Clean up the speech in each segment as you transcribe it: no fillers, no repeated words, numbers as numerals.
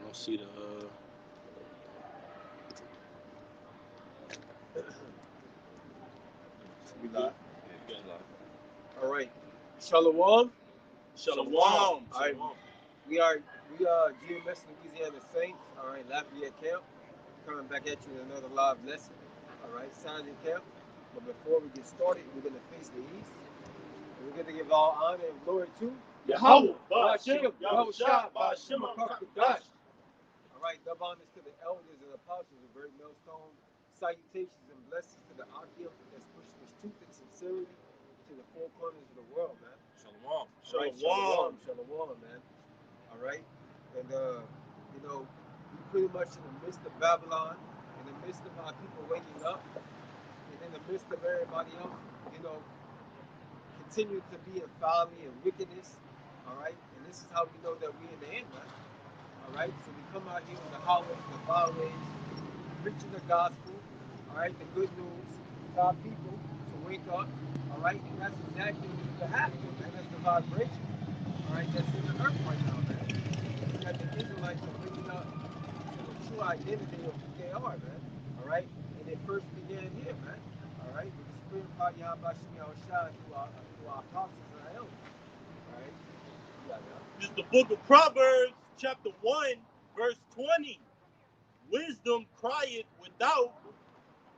don't see the. We live. Yeah, All right. Shalom. Shalom. All right. Shalom. We are GMS Louisiana Saints. All right. Lafayette camp. Coming back at you with another live lesson. All right. Saturday camp. But before we get started, we're going to face the east. We're going to give all honor and glory to Yahweh, Ba'ashem, Yahushua, Ba'ashem, Ba'ashem, HaKadosh. All right, double honors to the elders and apostles of Great Millstone. Salutations and blessings to the Akim that's pushing his truth and sincerity to the four corners of the world, man. Shalom. Right, Shalom. shalom, man. All right, and you know, we pretty much in the midst of Babylon, in the midst of our people waking up, and in the midst of everybody else, you know, continue to be in folly and wickedness. All right, and this is how we know that we're in the end, man. All right, so we come out here in the highways and the byways, preaching the gospel. All right, the good news to our people to wake up. All right, and that's exactly what needs to happen, man. That's the vibration. All right, that's in the earth right now, man. It's that the Israelites are waking up to the true identity of who they are, man. All right, and it first began here, man. All right, with the spirit of Yahweh Shai through our apostles and our elders. All right, This is the book of Proverbs, chapter 1, verse 20. Wisdom crieth without,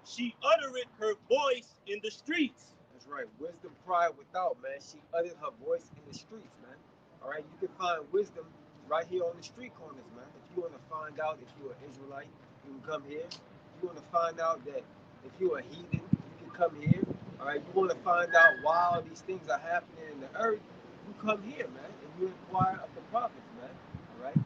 she uttereth her voice in the streets. That's right. Wisdom cried without, man. She uttered her voice in the streets, man. All right, you can find wisdom right here on the street corners, man. If you want to find out if you're an Israelite, you can come here. If you want to find out that if you're a heathen, you can come here. All right, you want to find out why all these things are happening in the earth, you come here, man, and you inquire of the prophets, man. All right.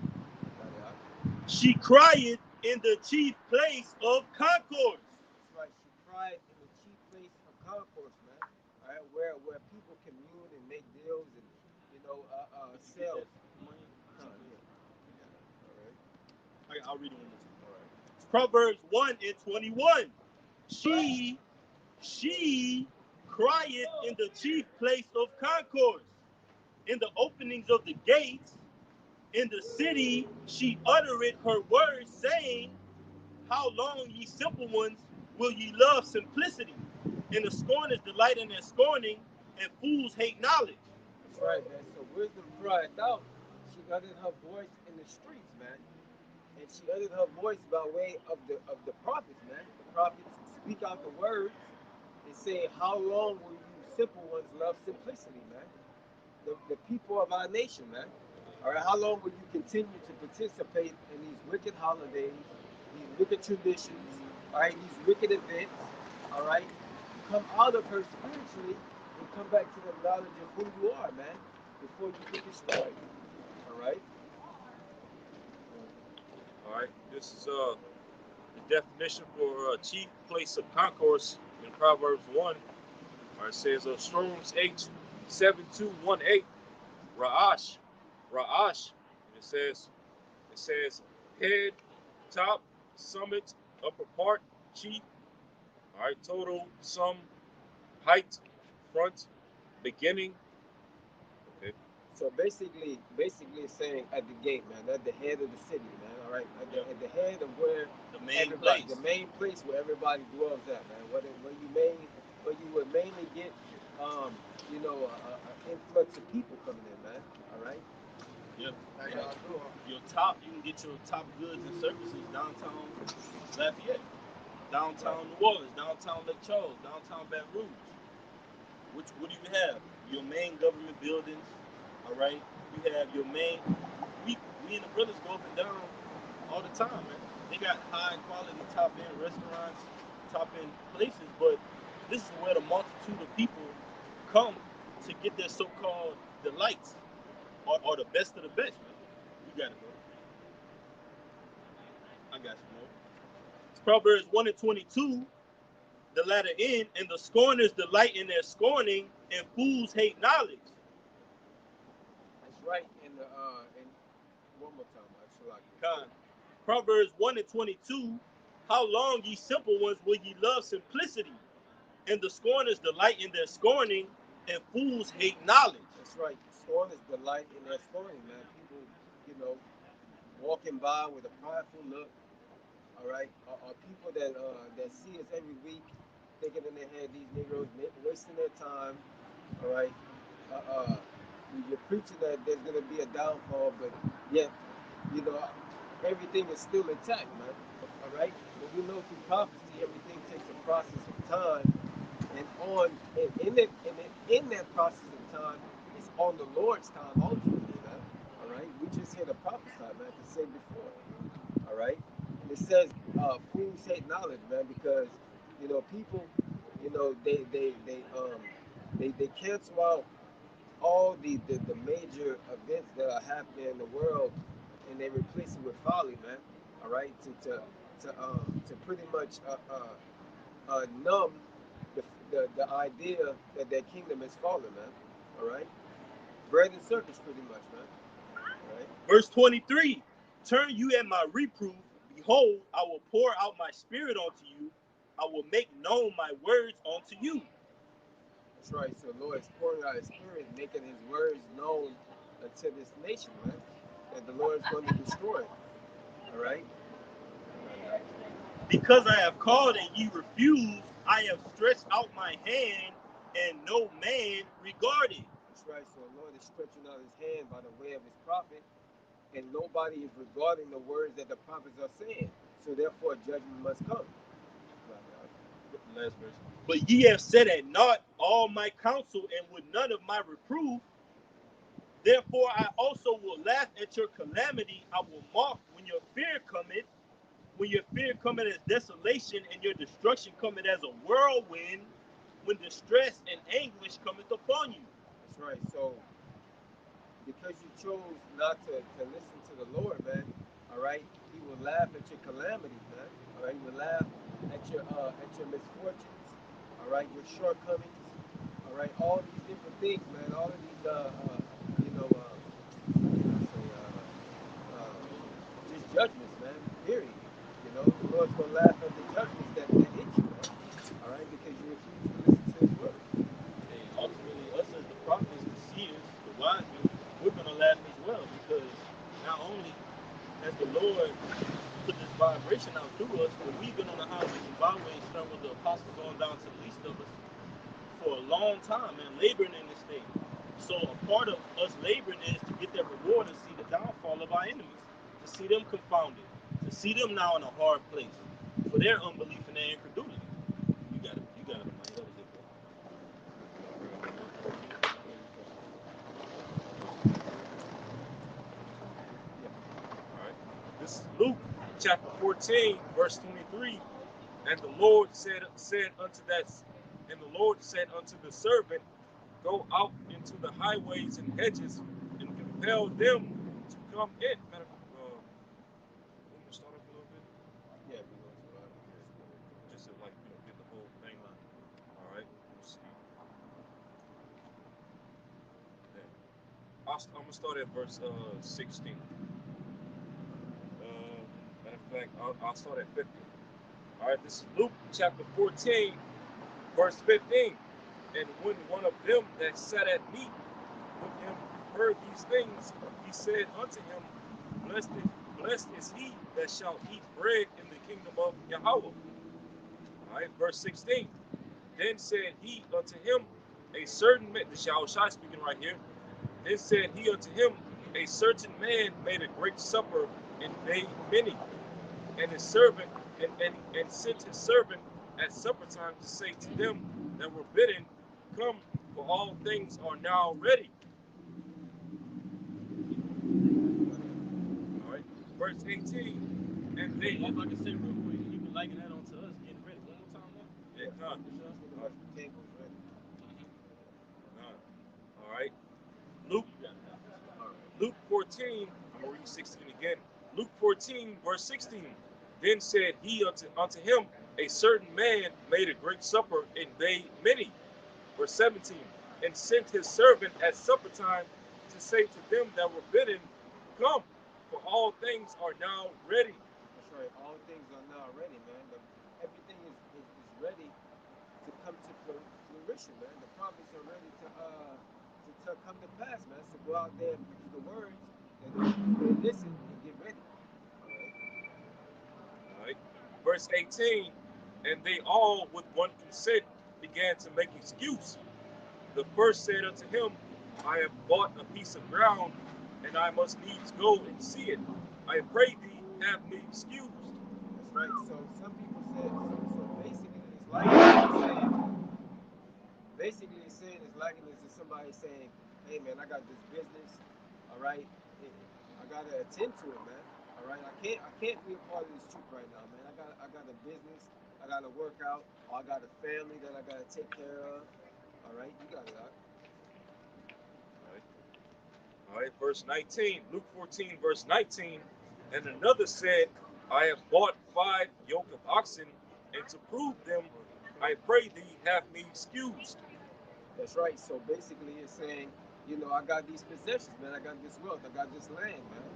She crieth in the chief place of concourse. That's right. She cried in the chief place of concourse, man. All right, where people commune and make deals and sell. I'll read it one more time. All right. Proverbs 1 and 21. She crieth in the chief place of concourse, in the openings of the gates, in the city she uttereth her words, saying, how long, ye simple ones, will ye love simplicity? And the scorners delight in their scorning, and fools hate knowledge. That's right, man. So wisdom cried out. She uttered her voice in the streets, man. And she uttered her voice by way of the prophets, man. The prophets speak out the words and say, how long will you simple ones love simplicity, man? The people of our nation, man. All right, how long will you continue to participate in these wicked holidays, these wicked traditions, all right, these wicked events, all right? Come out of her spiritually and come back to the knowledge of who you are, man, before you get destroyed. All right? All right, this is the definition for chief place of concourse in Proverbs 1. All right, it says Strong's H7218, Ra'ash. It says head, top, summit, upper part, chief. All right, total, sum, height, front, beginning. Okay. So basically it's saying at the gate, man, at the head of the city, man. All right, at the head of where the main place where everybody dwells at, man. Where you would mainly get, an influx of people coming in, man. All right. Yep. You can get your top goods and services downtown Lafayette, downtown New Orleans, downtown Lake Charles, downtown Baton Rouge. What do you have? Your main government buildings, all right? You have your main. We and the brothers go up and down all the time, man. They got high quality, top end restaurants, top end places, but this is where the multitude of people come to get their so-called delights, or the best of the best, man. You got it, bro. I got you, bro. It's Proverbs 1 and 22. The latter end, and the scorners delight in their scorning, and fools hate knowledge. That's right. And one more time, Con. Proverbs 1 and 22. How long, ye simple ones, will ye love simplicity? And the scorners delight in their scorning, and fools hate knowledge. That's right. Scorners delight in their scorning, man. People, walking by with a prideful look, all right, are people that see us every week, thinking in their head these Negroes wasting their time, all right. Uh, uh, you're preaching that there's gonna be a downfall, but yet, you know, everything is still intact, man. All right, but we know through prophecy, everything takes a process of time, and in that process of time, it's on the Lord's time ultimately, man. All right, we just here to prophesy, man, to say before. All right, and it says fools hate knowledge, man, because people, they cancel out all the major events that are happening in the world, and they replace it with folly, man. All right, to pretty much numb the idea that their kingdom is falling, man. All right, bread and circus, pretty much, man. All right. Verse 23, turn you at my reproof. Behold, I will pour out my spirit onto you. I will make known my words unto you. That's right. So the Lord is pouring out His Spirit, making His words known unto this nation, man. That the Lord is going to destroy it. All right. Because I have called and ye refused, I have stretched out my hand, and no man regarded. That's right. So the Lord is stretching out His hand by the way of His prophet, and nobody is regarding the words that the prophets are saying. So therefore, judgment must come. The last verse. But ye have set at naught all my counsel, and would none of my reproof. Therefore I also will laugh at your calamity. I will mock when your fear cometh. When your fear cometh as desolation, and your destruction cometh as a whirlwind, when distress and anguish cometh upon you. That's right. So because you chose not to listen to the Lord, man, all right, He will laugh at your calamities, man. All right, He will laugh at your misfortunes, all right, your shortcomings, all right, all these different things, man. All of these, you know, what can I say, just judgments, man. Period. You know, the Lord's gonna laugh at the judgments that hit you, man. All right, because you refuse to listen to His word. And ultimately, us as the prophets, the seers, the wise men, we're going to laugh as well, because not only has the Lord put this vibration out through us, but we've been on the highways and byways, starting with the apostles on down to the least of us, for a long time and laboring in this thing. So a part of us laboring is to get that reward and see the downfall of our enemies, to see them confounded, to see them now in a hard place for their unbelief and their incredulity. You got it. That was it, bro. All right. This is Luke chapter 14, verse 23. And the Lord said unto that, and the Lord said unto the servant, go out into the highways and hedges and compel them to come in. Matter of let me start up a little bit. Yeah, we go to Just to get the whole thing line. All right. Let's see. I'm gonna start at verse 16. Matter of fact, I'll start at 15. All right. This is Luke chapter 14, verse 15. And when one of them that sat at meat with him heard these things, he said unto him, blessed is he that shall eat bread in the kingdom of Yahweh. All right, verse 16. Then said he unto him, a certain man, this Yahushua speaking right here. Then said he unto him, a certain man made a great supper and bade many, and his servant and sent his servant at supper time to say to them that were bidden, come, for all things are now ready. All right, verse 18. And they, if I can say real quick, you can liken that onto us getting ready. One more time now. Yeah, come. the tables ready. All right. Luke, Luke 14. I'm gonna read 16 again. Luke 14, verse 16. Then said he unto him, a certain man made a great supper and bade many. Verse 17. And sent his servant at supper time to say to them that were bidden, come, for all things are now ready. That's right. All things are now ready, man. Everything is ready to come to fruition, man. The prophets are ready to come to pass, man. So go out there and preach the words, and they listen and get ready. verse 18, and they all with one consent began to make excuse. The first said unto him, I have bought a piece of ground, and I must needs go and see it. I pray thee, have me excused. That's right. So some people said, basically it's saying it's likened to somebody saying, hey man, I got this business, all right, I gotta attend to it, man. All right, I can't be a part of this truth right now, man. I got a business, I gotta work out, or I got a family that I gotta take care of. All right, you got it out. All right. All right, verse 19, Luke 14, verse 19. And another said, I have bought 5 yoke of oxen, and to prove them, I pray thee, have me excused. That's right. So basically, it's saying, I got these possessions, man. I got this wealth. I got this land, man.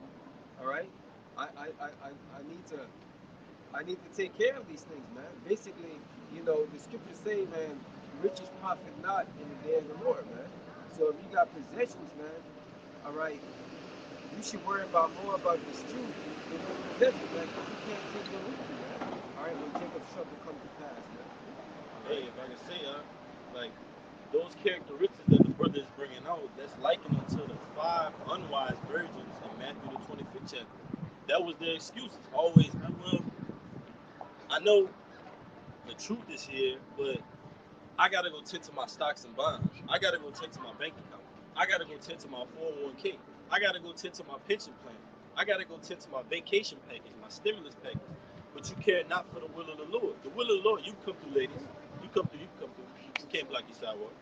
All right. I need to take care of these things, man. Basically, the scriptures say, man, riches profit not in the day of the Lord, man. So if you got possessions, man, all right, you should worry about more about this truth than your possessions, man, because you can't take them with you, man. All right, when Jacob's trouble come to pass, man. Hey, if I can say, like those characteristics that the brother is bringing out, that's likened unto the 5 unwise virgins in Matthew the 25th chapter. That was their excuses. Always, well, I know the truth is here, but I gotta go tend to my stocks and bonds. I gotta go tend to my bank account. I gotta go tend to my 401k. I gotta go tend to my pension plan. I gotta go tend to my vacation package, my stimulus package. But you care not for the will of the Lord. The will of the Lord, you come through, ladies. You come through, you come through. You can't block your sidewalk.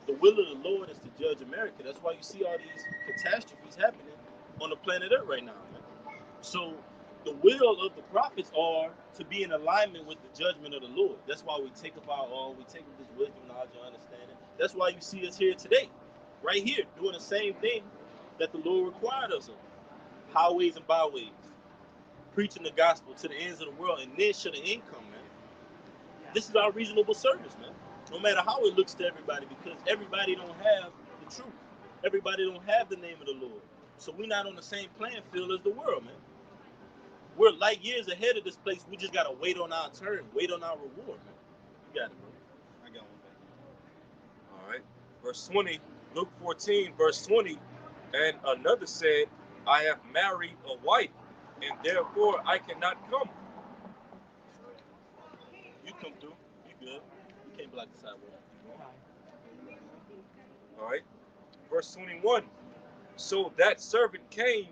The will of the Lord is to judge America. That's why you see all these catastrophes happening on the planet Earth right now, man. So the will of the prophets are to be in alignment with the judgment of the Lord. That's why we take up our own, we take up this wisdom, knowledge, and understanding. That's why you see us here today, right here, doing the same thing that the Lord required us of. Highways and byways, preaching the gospel to the ends of the world, and then should the income, man. This is our reasonable service, man. No matter how it looks to everybody, because everybody don't have the truth. Everybody don't have the name of the Lord. So we're not on the same playing field as the world, man. We're light years ahead of this place. We just gotta wait on our turn, wait on our reward, man. You got it, bro. I got one back. All right. Verse 20, Luke 14, verse 20. And another said, I have married a wife, and therefore I cannot come. You come through. You good. You can't block the sidewalk. All right. Verse 21. So that servant came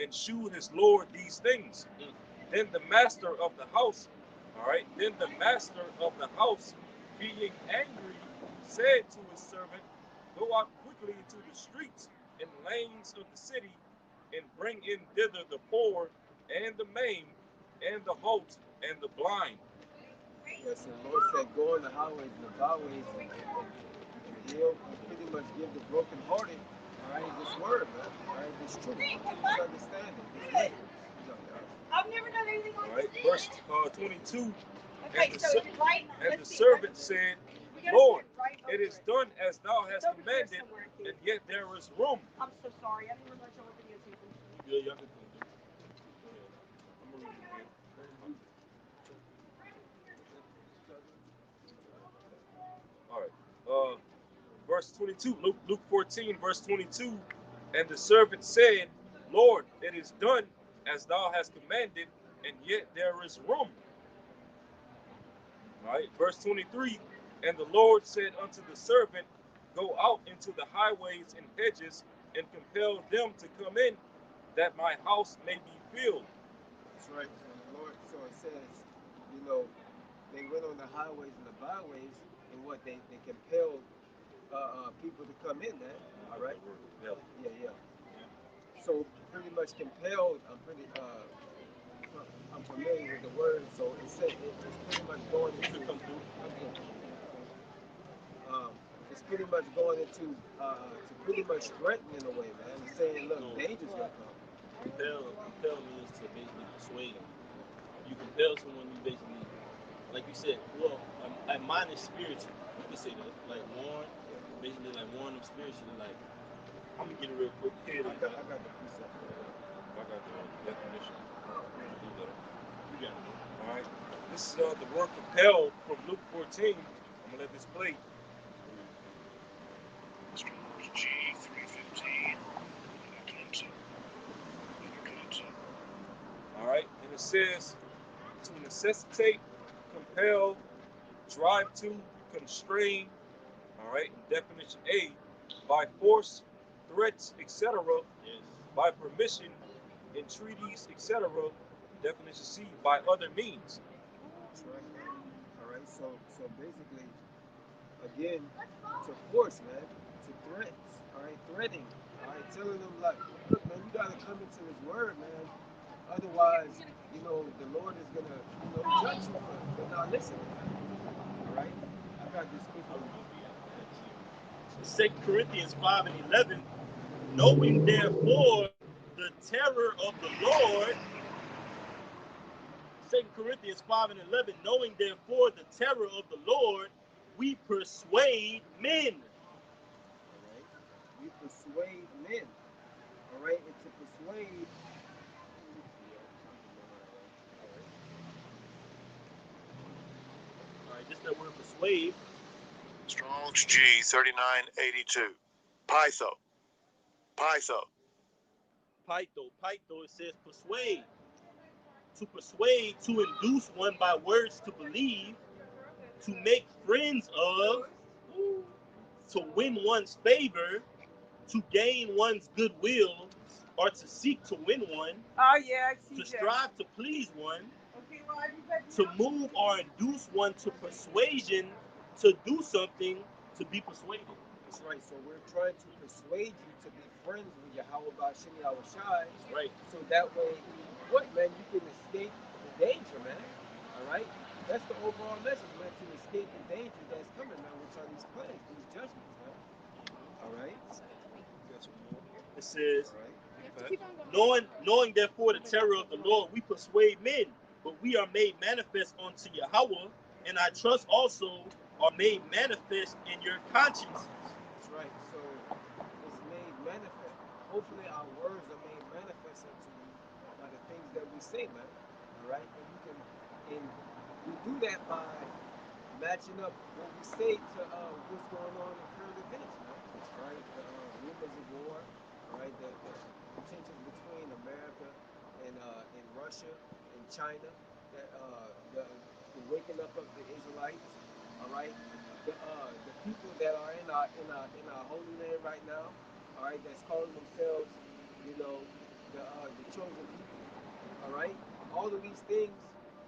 and shewed his Lord these things. Mm. Then the master of the house, all right, then the master of the house, being angry, said to his servant, go out quickly into the streets and lanes of the city, and bring in thither the poor and the maimed, and the halt and the blind. Yes, and the Lord said, go in the highways and the byways and heal, pretty much give the brokenhearted, all right, this word, man. All right, this truth, this understanding, this wisdom. You got it, all right? I've never done anything like this. All right, verse 22. Okay, and the servant said, Lord, it is done as thou hast commanded, and yet there is room. I'm so sorry. I didn't realize y'all were videotaping. You good? Y'all can come through. I'm gonna read it again. All right. Verse 22, Luke 14, verse 22. And the servant said, Lord, it is done as thou hast commanded, and yet there is room. All right. Verse 23. And the Lord said unto the servant, go out into the highways and hedges, and compel them to come in, that my house may be filled. That's right. So the Lord, so it says, you know, they went on the highways and the byways, and what they compelled people to come in, man. All right. Yeah. Yeah. So pretty much compelled. I'm familiar with the word, so it's pretty much going into. Um, it's pretty much going into to pretty much threaten in a way, man. It's saying, look, No. danger's gonna come. Compel means to basically persuade. You compel someone, you basically, like you said, well, admonish spiritually. You can say that, like warn, basically like warn them spiritually. Like, I'm gonna get it real quick. Here, I got the precept. I got the definition. you got it. All right. This is the word compelled from Luke 14. I'm gonna let this play. Strong's G 315. Clemson. All right, and it says to necessitate, compel, drive to, constrain. All right, definition A, by force, threats, etc. Yes. By permission, entreaties, etc. Definition C, by other means. That's right, man. All right. So basically, again, to force, man, to threats. All right, threatening. All right, telling them like, look, man, you gotta come into His word, man. Otherwise, the Lord is gonna, judge you for not listening. All right. I got this scripture. 2 Corinthians 5 and 11, knowing therefore the terror of the Lord. 2 Corinthians 5 and 11, knowing therefore the terror of the Lord, we persuade men. All right. We persuade men. All right. And to persuade. All right, this is that word persuade. Strong's G 3982. Pytho. Pytho. Pytho, it says persuade. To persuade, to induce one by words to believe, to make friends of, to win one's favor, to gain one's goodwill, or to seek to win one, to strive to please one, to move or induce one to persuasion, to do something, to be persuaded. That's right. So we're trying to persuade you to be friends with Yahweh Bashim Yahweh Shai. That's right. So that way, what, man, you can escape the danger, man. All right? That's the overall message, man, to escape the danger that's coming, man, which are these plagues, these judgments, man. All right? It says, All right. knowing therefore the terror of the Lord, we persuade men, but we are made manifest unto Yahweh, and I trust also are made manifest in your consciences. That's right. So it's made manifest. Hopefully our words are made manifest unto you by the things that we say, man. All right? And we do that by matching up what we say to what's going on in current events, man. All right? The rumors of war, all right? The tensions between America and Russia and China, the waking up of the Israelites, all right? The people that are in our holy land right now, all right, that's calling themselves, the chosen people, all right. All of these things,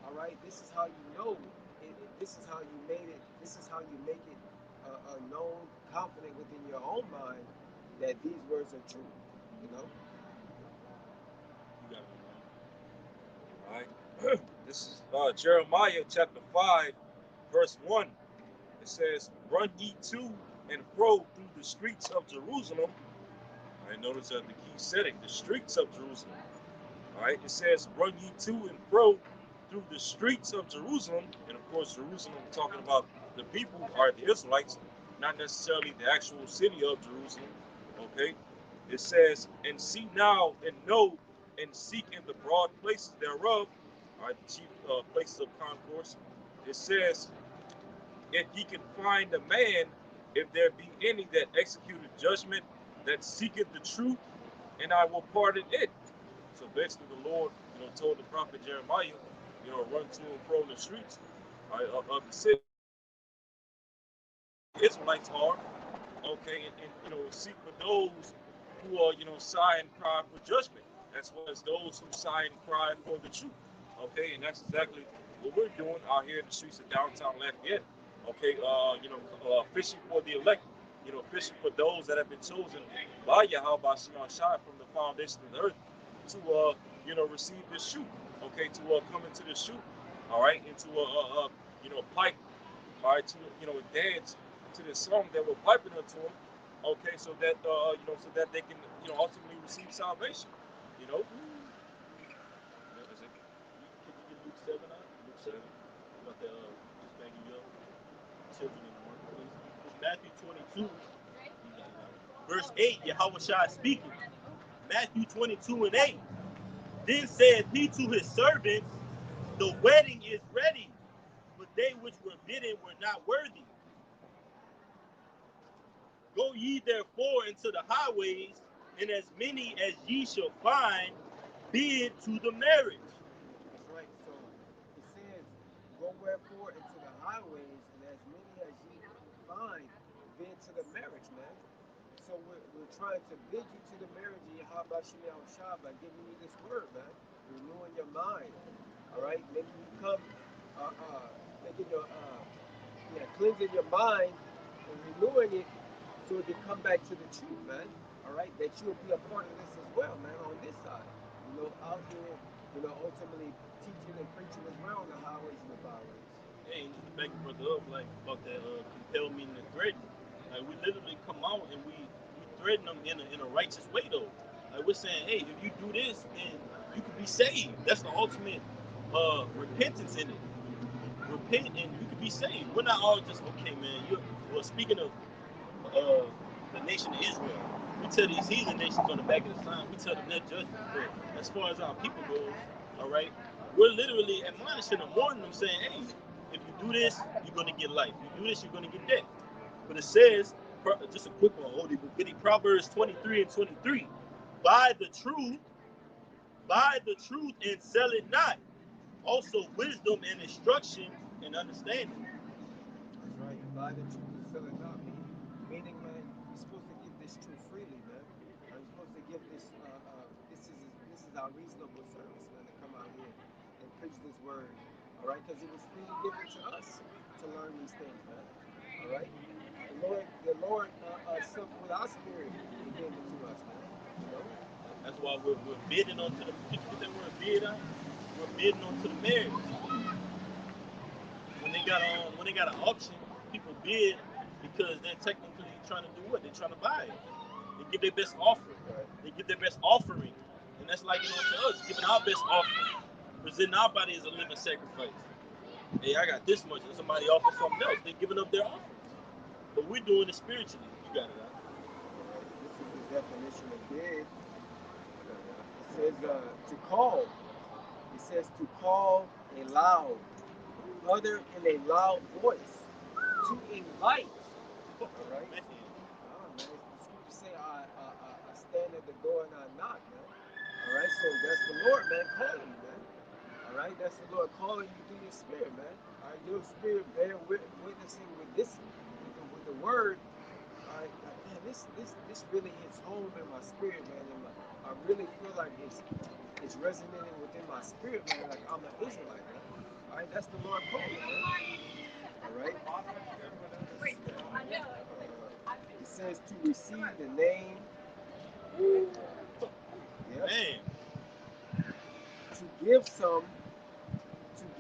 all right. This is how you know. This is how you made it. This is how you make it known, confident within your own mind that these words are true. You know. All right. This is Jeremiah chapter 5, verse 1. It says, run ye to and fro through the streets of Jerusalem. I notice the key setting, the streets of Jerusalem. All right, it says, run ye to and fro through the streets of Jerusalem. And of course, Jerusalem, talking about the people, are the Israelites, not necessarily the actual city of Jerusalem. Okay, it says, and see now and know and seek in the broad places thereof. All right, the chief places of concourse. It says, if ye can find a man, if there be any that executed judgment, that seeketh the truth, and I will pardon it. So basically, the Lord, told the prophet Jeremiah, run to and fro in the streets of the city. Israelites are okay, and seek for those who are, sigh and cry for judgment, as well as those who sigh and cry for the truth. Okay, and that's exactly what we're doing out here in the streets of downtown Lafayette. Okay, fishing for the elect, fishing for those that have been chosen by Yahweh Shai from the foundation of the earth to, receive this shoot, okay, to come into the shoot, all right, and to, pipe, all right, to, dance to the song that we're piping unto them, okay, so that, so that they can, ultimately receive salvation, Is it? Can you get Luke 7 out? Luke 7. About the banging young children in the marketplace. It's Matthew 22, verse 8, Yahweh Shai speaking. Matthew 22 and 8. Then said he to his servants, the wedding is ready, they which were bidden were not worthy. Go ye therefore into the highways, and as many as ye shall find, bid to the marriage. That's right. So it says, go wherefore into the highways, and as many as ye find, bid to the marriage, man. So we're trying to bid you to the marriage of Yahweh Shah by giving you this word, man. Renewing your mind. All right? Making you come, making your, cleansing your mind and renewing it so it can come back to the truth, man. All right? That you'll be a part of this as well, man, on this side. Out here, ultimately teaching and preaching as well on the highways and the byways. Hey, and just to back your brother up, like about that compel meaning and threaten. Like we literally come out and we threaten them in a righteous way though. Like we're saying, hey, if you do this, then you can be saved. That's the ultimate repentance in it. Repent and you can be saved. We're not all just okay, man. Well, speaking of the nation of Israel, we tell these heathen nations on the back of the sign, we tell them that judgment. But as far as our people goes, all right, we're literally admonishing them, warning them, saying, hey, if you do this, you're going to get life. If you do this, you're going to get death. But it says, just a quick one, Proverbs 23 and 23, buy the truth and sell it not. Also wisdom and instruction and understanding. That's right. Buy the truth and sell it not. Meaning, man, you're supposed to give this truth freely, man. You're supposed to give this. This is our reasonable service, man, to come out here and preach this word. All right, because it was freely given to us to learn these things, man. All right. The Lord sent with our spirit and gave it to us, man. That's why we're bidding onto the. Get that word bid out. We're bidding onto the marriage. When they got an auction, people bid because they're technically trying to do what? They're trying to buy it. They give their best offering. They give their best offering, and that's like to us, giving our best offering, presenting our body as a living sacrifice. Hey, I got this much, and somebody offers something else. They're giving up their offerings, but we're doing it spiritually. You got it out. This is the definition of bid. It says to call. It says to call a loud, utter in a loud voice, to invite. All right. Man, the scriptures say, I stand at the door and I knock, man. All right, so that's the Lord, man, calling you, man. All right, that's the Lord calling you through your spirit, man. All right, your spirit bear witnessing with this, with the word. All right, man, this really hits home in my spirit, man. And I really feel like it's resonating within my spirit, man. Like I'm an Israelite, man. All right, that's the Lord calling, man. All right. It says to receive the name. Yep. Man. To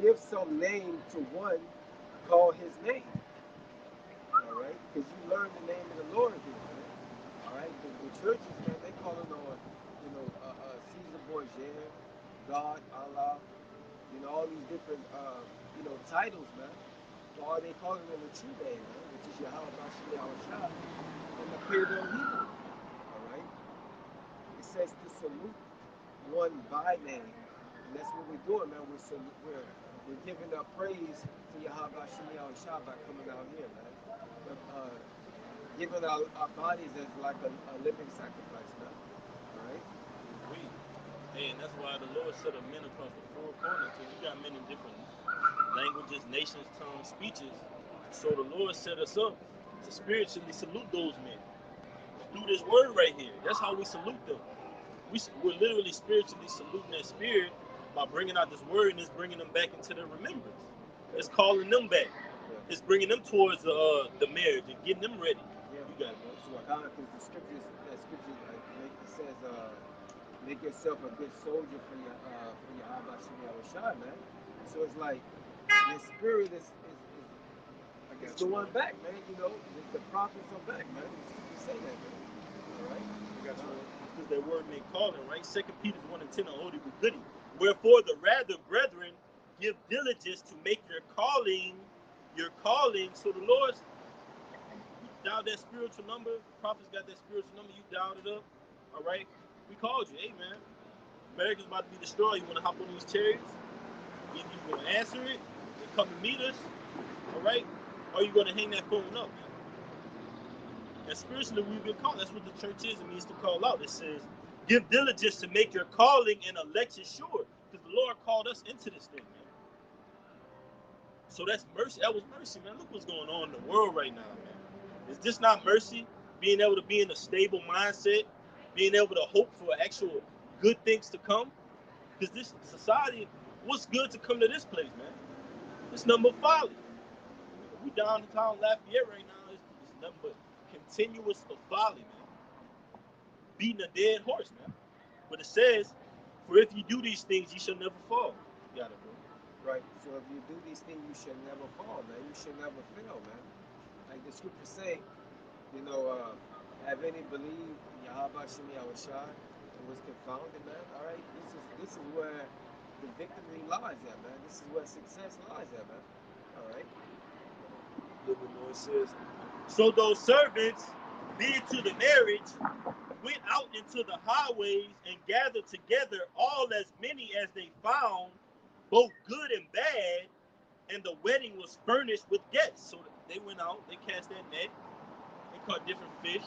give some name to one, call his name. All right, because you learn the name of the Lord here, man. All right, the churches, man, they calling on, Caesar Borgia, God, Allah, all these different, titles, man. Or are they calling on the true name, man, which is Yahweh Bashim Yahushua in the Paleo Hebrew? All right, it says to salute one by name. And that's what we're doing, man. We're giving up praise to Yahweh Bashim Yahushua by coming out here, man. Giving our bodies as like a living sacrifice, man. All right? And that's why the Lord set up men across the four corners. So we got men in different languages, nations, tongues, speeches. So the Lord set us up to spiritually salute those men through this word right here. That's how we salute them. We're literally spiritually saluting their spirit by bringing out this word, and it's bringing them back into their remembrance. It's calling them back. It's bringing them towards the marriage and getting them ready. Yeah. You got it, bro. Because the scripture says, make yourself a good soldier for your Yahweh Shai, man. So it's like your spirit is going back, man. The prophets are back, man. The scriptures say that, man. All right? Because that word meant calling, right? 2 Peter 1 and 10 are holy with goody. Wherefore the rather, brethren, give diligence to make your calling. So the Lord's dialed that spiritual number. The prophets got that spiritual number. You dialed it up. All right? We called you. Hey, man. America's about to be destroyed. You want to hop on these chariots? Either you're going to answer it and come and meet us, All right? Or are you going to hang that phone up, man? And spiritually, we've been called. That's what the church is. It means to call out. It says, give diligence to make your calling and election sure. Because the Lord called us into this thing, man. So that's mercy. That was mercy, man. Look what's going on in the world right now, man. Is this not mercy? Being able to be in a stable mindset, being able to hope for actual good things to come. Because this society, what's good to come to this place, man? It's nothing but folly. We downtown Lafayette right now. It's nothing but continuous of folly, man. Beating a dead horse, man. But it says, for if you do these things, you shall never fall. You got it, bro. Right. So if you do these things, you should never fall, man. You should never fail, man. Like the scriptures say, you know, have any believed Yahweh Shem Yahushua and was confounded, man? All right. This is where the victory lies at, man. This is where success lies at, man. All right. Look what Lord says. So those servants, bid to the marriage, went out into the highways and gathered together all as many as they found, both good and bad, and the wedding was furnished with guests. So they went out, they cast that net, they caught different fish,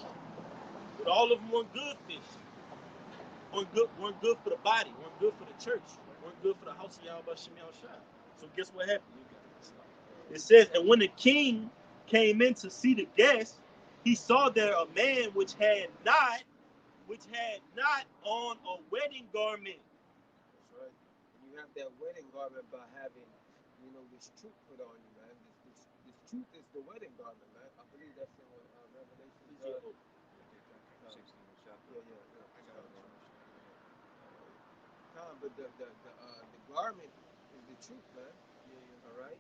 but all of them weren't good fish. Weren't good for the body, weren't good for the church, weren't good for the house of Yahweh Shem Yahushua. So guess what happened? It says, and when the king came in to see the guests, he saw there a man which had not on a wedding garment. That's right. You have that wedding garment by having, you know, this truth put on you, man. This truth is the wedding garment, man. I believe that's in Revelation. Yeah. But the garment is the truth, man. Yeah. All right.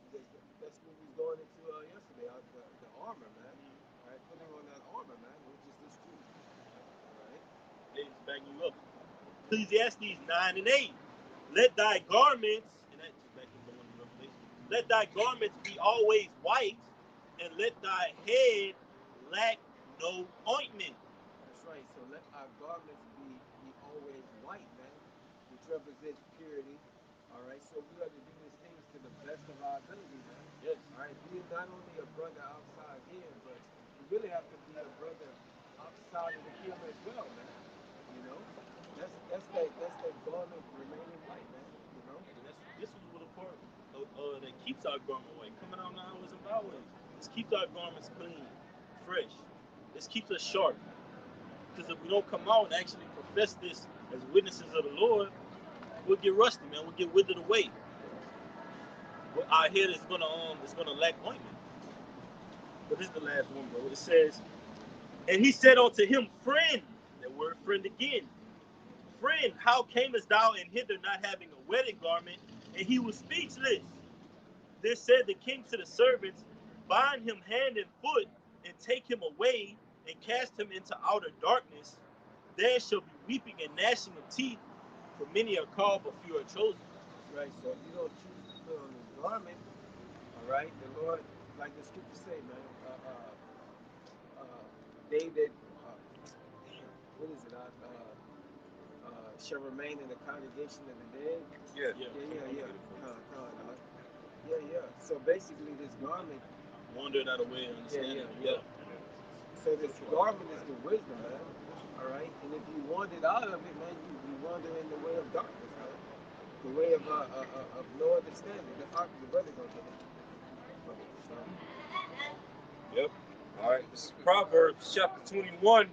That's what we was going into yesterday. The armor, man. All right. Putting on that armor, man, which is this truth. All right. It's backing you up. Ecclesiastes 9 and 8. Let thy garments, and that's back in the one in Revelation. Let thy garments be always white, and let thy head lack no ointment. That's right. So let our garments be always white, man, which represents purity. All right. So we got to do these things to the best of our ability, man. Yes. All right. Be not only a brother outside here, but you really have to be a brother outside of the kingdom as well, man. You know, that's that garment remaining white, man. You know. And this was what a part that keeps our garment white. Coming out now is about way. This keeps our garments clean, fresh. This keeps us sharp. Because if we don't come out and actually profess this as witnesses of the Lord, we'll get rusty, man. We'll get withered away. Our head is gonna lack ointment. But this is the last one, bro. It says, and he said unto him, friend, that word friend again. Friend, how camest thou in hither not having a wedding garment? And he was speechless. Then said the king to the servants, bind him hand and foot, and take him away, and cast him into outer darkness. There shall be weeping and gnashing of teeth, for many are called, but few are chosen. That's right. So if you don't choose to put on his garment, all right, the Lord, like the scriptures say, man, David, what is it? Shall remain in the congregation of the dead. Yeah. Yeah. So basically, this garment. Wandered out of way of understanding. Yeah. So this garment is the wisdom, man. All right, and if you wandered out of it, man, you wander in the way of darkness, man. The way of no understanding. The brother gonna get it. Yep. All right. This is Proverbs chapter 21,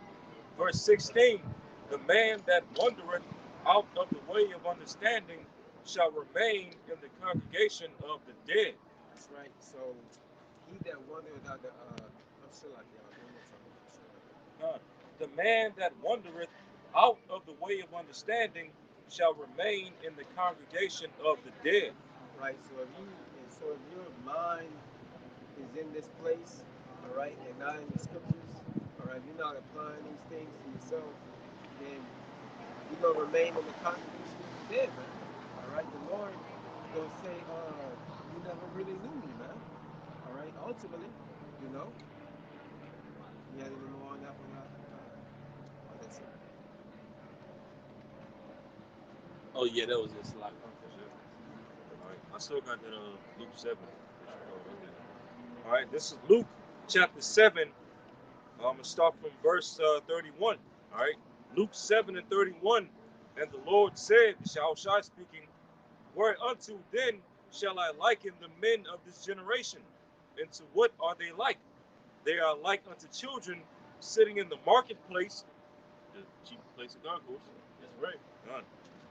verse 16. The man that wandereth out of the way of understanding shall remain in the congregation of the dead. That's right. So he that wandereth out the I'm still like y'all. The man that wandereth out of the way of understanding shall remain in the congregation of the dead. Right. So if your mind is in this place, all right, and not in the scriptures, all right, if you're not applying these things to yourself, then you're gonna remain in the congregation of the dead, man. All right. The Lord gonna say, you never really knew me, man. All right. Ultimately, you know. You had any more on that one? That's it. Oh yeah, that was just like. All right. I still got that Luke 7. All right, this is Luke chapter 7. I'm going to start from verse 31. All right, Luke 7 and 31. And the Lord said, Shai speaking, whereunto then shall I liken the men of this generation? And to what are they like? They are like unto children sitting in the marketplace, the chief place of concourse. That's right. Done.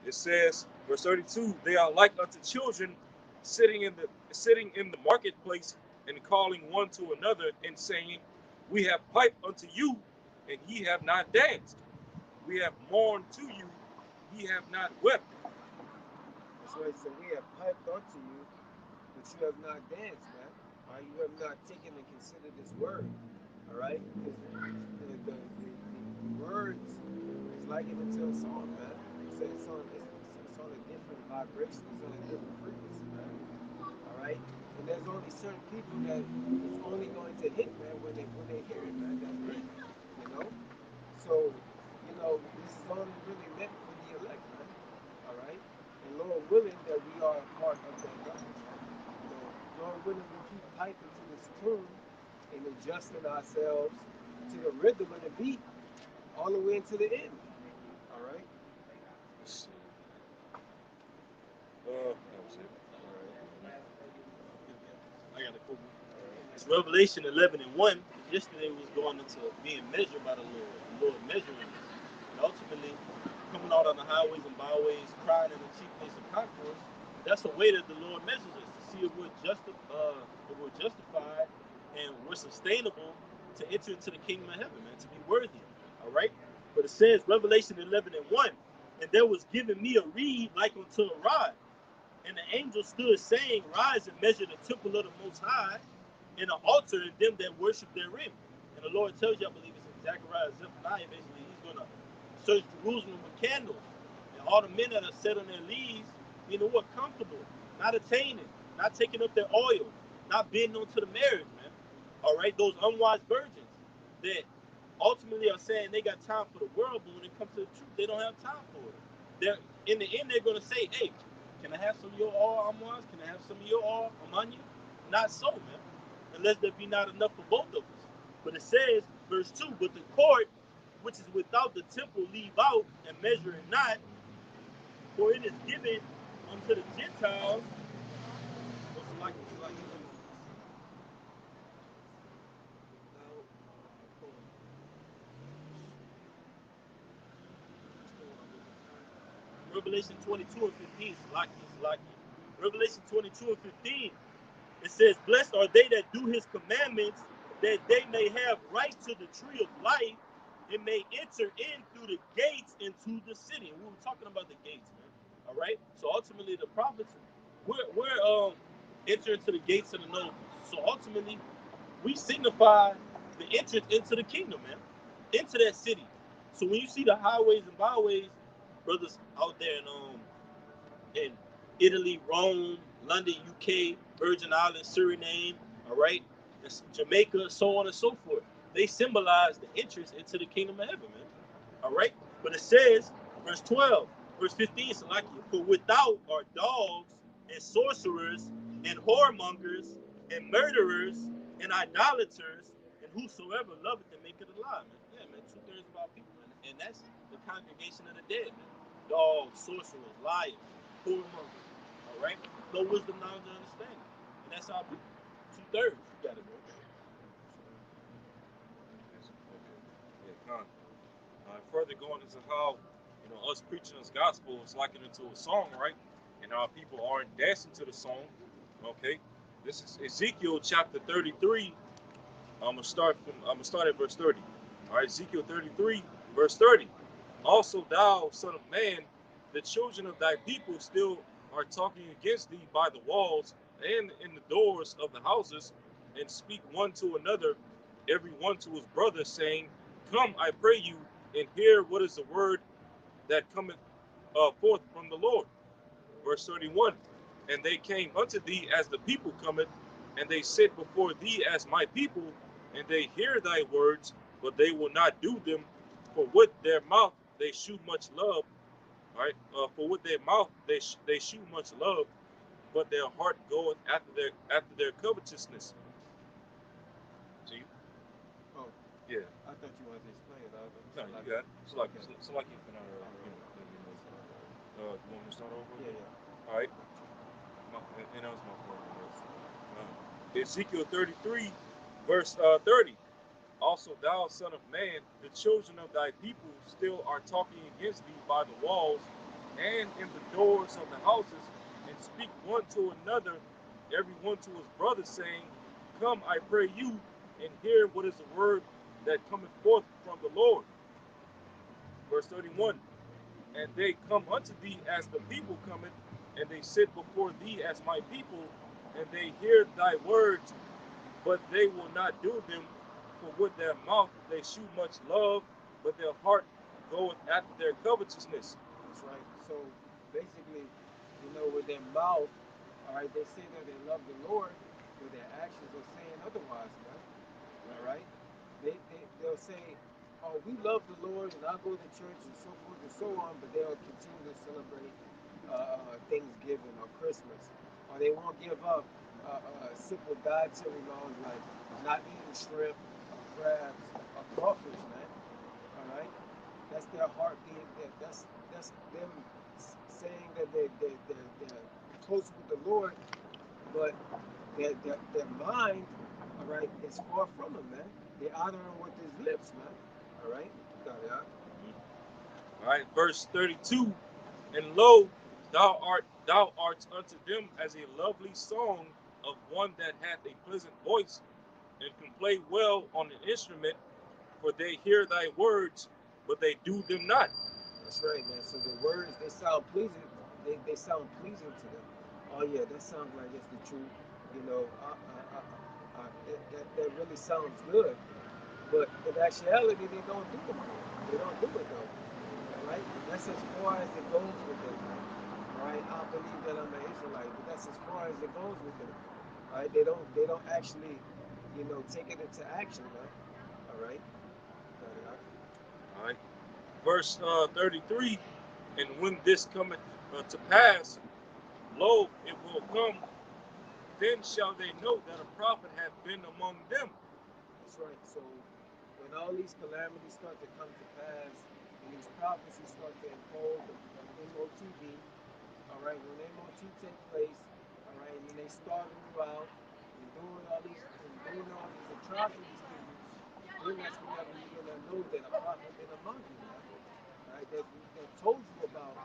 It says, verse 32, they are like unto children sitting in the marketplace and calling one to another and saying, we have piped unto you, and ye have not danced. We have mourned to you, ye have not wept. That's why he said, we have piped unto you, but you have not danced, man. All right, you have not taken and considered this word. All right, the words is likened into a song, man. It's on a different vibration. It's on a different frequency, man. All right, and there's only certain people that it's only going to hit, man, when they hear it, man. That's it, you know. So, this is only really meant for the elect, man. All right, and Lord willing that we are a part of that God. Lord willing we keep piping to this tune and adjusting ourselves to the rhythm of the beat all the way into the end. All right. I got a quote. It's Revelation 11 and 1. Yesterday was going into being measured by the Lord measuring us. And ultimately, coming out on the highways and byways, crying in the chief place of concourse, that's a way that the Lord measures us to see if we're justified and we're sustainable to enter into the kingdom of heaven, man, to be worthy. All right? But it says, Revelation 11 and 1, and there was given me a reed like unto a rod. And the angel stood saying, rise and measure the temple of the Most High, and the altar and them that worship therein. And the Lord tells you, I believe it's in Zechariah, Zephaniah, basically, he's going to search Jerusalem with candles. And all the men that are set on their leaves, what, comfortable, not attaining, not taking up their oil, not bidding onto the marriage, man. All right, those unwise virgins that ultimately are saying they got time for the world, but when it comes to the truth, they don't have time for it. In the end, they're going to say, hey, can I have some of your oil, Amaz? Can I have some of your oil, Amanya? Not so, man. Unless there be not enough for both of us. But it says, verse 2, but the court which is without the temple leave out and measure it not, for it is given unto the Gentiles. Revelation 22 and 15, Salaki. Revelation 22 and 15, it says, blessed are they that do his commandments, that they may have right to the tree of life and may enter in through the gates into the city. And we were talking about the gates, man. All right? So ultimately, the prophets, we're entering to the gates of the nobles. So ultimately, we signify the entrance into the kingdom, man, into that city. So when you see the highways and byways, brothers out there in Italy, Rome, London, UK, Virgin Islands, Suriname, all right, Jamaica, so on and so forth. They symbolize the entrance into the kingdom of heaven, man. All right, but it says, verse 12, verse 15, Salakia, for without are dogs and sorcerers and whoremongers and murderers and idolaters and whosoever loveth and maketh a lie, man. Yeah, man, 2/3 of our people, man. And that's the congregation of the dead, man. Dogs, sorcerers, liars, whoremongers. All right? No wisdom, knowledge, and understanding. And that's our people. 2/3. You got it, bro. Further going into how us preaching this gospel is likened into a song, right? And our people aren't dancing to the song. Okay, this is Ezekiel chapter 33. I'm gonna start at verse 30. All right, Ezekiel 33, verse 30. Also, thou son of man, the children of thy people still are talking against thee by the walls and in the doors of the houses, and speak one to another, every one to his brother, saying, come, I pray you, and hear what is the word that cometh forth from the Lord. Verse 31, and they came unto thee as the people cometh, and they sit before thee as my people, and they hear thy words, but they will not do them, for with their mouth they shew much love. All right, for with their mouth they shew much love, but their heart goeth after their covetousness. Yeah. I thought you wanted to explain it. No, you Like, got it. okay. So like you can, Okay. let me know. You want me to start over Yeah, again? yeah. All right. And that was my point. Ezekiel 33, verse 30. Also, thou son of man, the children of thy people still are talking against thee by the walls and in the doors of the houses, and speak one to another, every one to his brother, saying, Come, I pray you, and hear what is the word that cometh forth from the Lord. Verse 31. And they come unto thee as the people cometh, and they sit before thee as my people, and they hear thy words, but they will not do them. For with their mouth they shew much love, but their heart goeth after their covetousness. That's right. So basically, with their mouth, all right, they say that they love the Lord, but their actions are saying otherwise, man. All right? They'll say, oh, we love the Lord and I'll go to church and so forth and so on, but they'll continue to celebrate Thanksgiving or Christmas. Or they won't give up simple dietary laws like not eating shrimp or crabs or crawfish, man. All right? That's their heart being there. That's them saying that they're close with the Lord, but their mind, all right, is far from him, man. They honor him with his lips, man. All right? Got it, huh? All right, verse 32. And lo, thou art unto them as a lovely song of one that hath a pleasant voice, and can play well on an instrument, for they hear thy words, but they do them not. That's right, man. So the words, they sound pleasing. They sound pleasing to them. Oh, yeah, that sounds like it's the truth. That really sounds good. But in actuality, they don't do it. They don't do it though. All right, that's as far as it goes with them. All right, I believe that I'm an Israelite, but that's as far as it goes with them. All right, they don't actually, take it into action, man. All right, got it. All right, verse 33. And when this cometh to pass, lo, it will come. Then shall they know that a prophet hath been among them. That's right. So when all these calamities start to come to pass, and these prophecies start to unfold, the MOTD, all right, when MOT take place, all right, and then they starving you out and doing all these atrocities to you, then that's whenever you're gonna know that a prophet been among you, man. All right, that told you about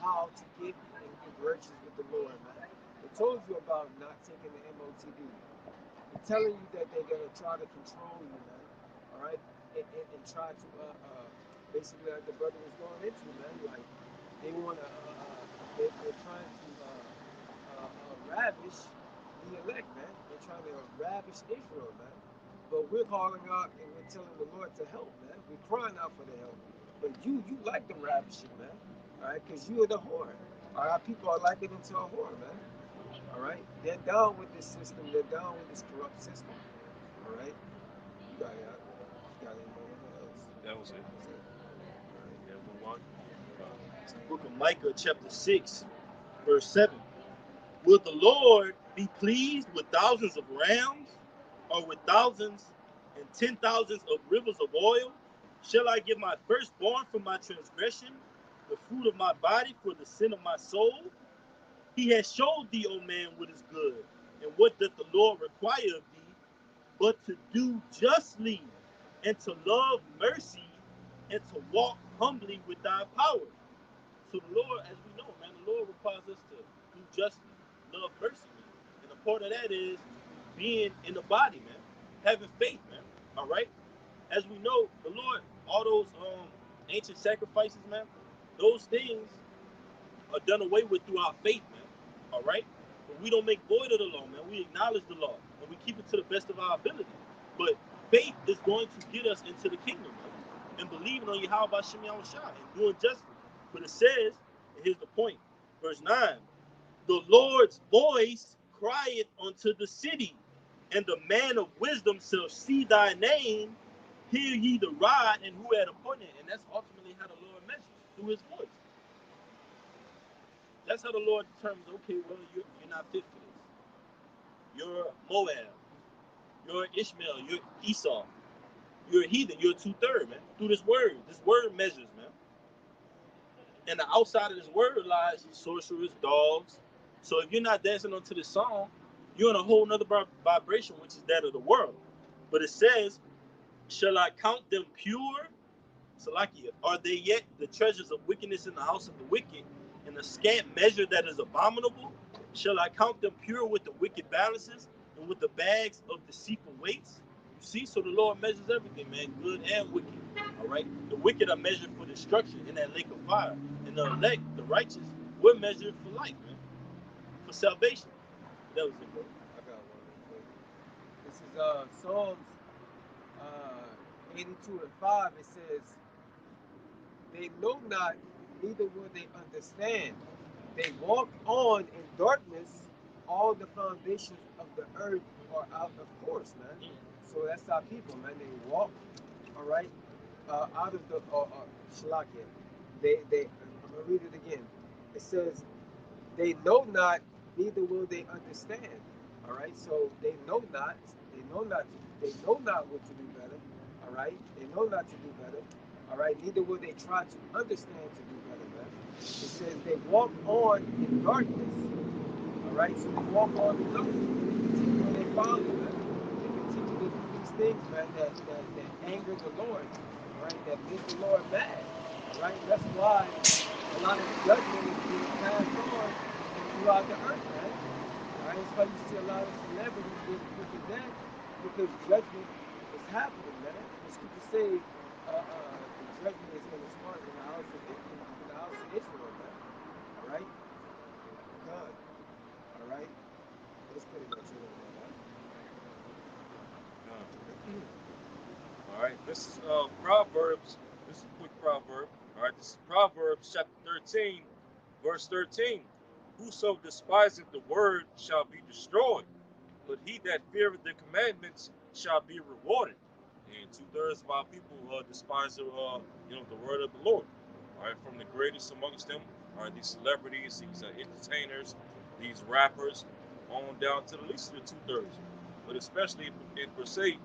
how to get in virtues with the Lord, man. They told you about not taking the MOTD. They're telling you that they're gonna try to control you, man. All right, and try to basically like the brother was going into, man. Like they wanna they're trying to ravish the elect, man. They're trying to ravish Israel, man. But we're calling out and we're telling the Lord to help, man. We're crying out for the help. But you like the ravishing, man. All right, because you are the whore. All right, people are liking into a whore, man. All right, they're down with this system. They're down with this corrupt system. All right, you got it. You got anything else? That was it. That's it. All right. Yeah, move on. It's the book of Micah, chapter 6, verse 7. Will the Lord be pleased with thousands of rams, or with thousands and 10,000s of rivers of oil? Shall I give my firstborn for my transgression, the fruit of my body for the sin of my soul? He has showed thee, O man, what is good, and what doth the Lord require of thee, but to do justly, and to love mercy, and to walk humbly with thy power. So the Lord, as we know, man, the Lord requires us to do justly, love mercy, man. And a part of that is being in the body, man, having faith, man. All right. As we know, the Lord, all those ancient sacrifices, man, those things are done away with through our faith, man. All right. But we don't make void of the law, man. We acknowledge the law and we keep it to the best of our ability. But faith is going to get us into the kingdom, man. And believing on Yahweh Shem Yahushua and doing justly. But it says, and here's the point, verse 9, the Lord's voice crieth unto the city, and the man of wisdom shall see thy name. Hear ye the rod, and who had appointed. And that's ultimately how the Lord measures, through his voice. That's how the Lord determines, okay, well, you're not fit for this. You're Moab. You're Ishmael. You're Esau. you're a heathen. You're a two-third, man. Through this word. This word measures, man. And the outside of this word lies sorcerers, dogs. So if you're not dancing onto this song, you're in a whole nother vibration, which is that of the world. But it says, shall I count them pure? Salakia, are they yet the treasures of wickedness in the house of the wicked, and a scant measure that is abominable? Shall I count them pure with the wicked balances, and with the bags of deceitful weights? You see, so the Lord measures everything, man, good and wicked. All right, the wicked are measured for destruction in that lake of fire, and the elect, the righteous, we're measured for life, man, for salvation. That was it, bro. I got one real quick. This is Psalms 82 and 5. It says, they know not, neither will they understand. They walk on in darkness. All the foundations of the earth are out of course, man. So that's our people, man. They walk, all right, out of the Shalakia. I'm gonna read it again. It says, they know not, neither will they understand. All right, so they know not, they know not what to do better. All right, they know not to do better. All right, neither will they try to understand to do better, man. It says they walk on in darkness. All right, so they walk on in darkness. They continue on their folly, man. They continue to do these things, man, that anger the Lord. All right, that make the Lord mad. All right, that's why a lot of judgment is being passed on throughout the earth, man. All right, that's why you see a lot of celebrities getting put to death because judgment is happening, man. The scriptures say the judgment is going to start in the house of Israel, man. All right, God. All right, that's pretty much it on that. All right, this is Proverbs. This is a quick proverb. All right, this is Proverbs chapter 13, verse 13. Whoso despiseth the word shall be destroyed, but he that feareth the commandments shall be rewarded. And two-thirds of our people despise the word of the Lord. All right, from the greatest amongst them, all right, these celebrities, these entertainers, these rappers, on down to the least of the two-thirds. But especially in per se,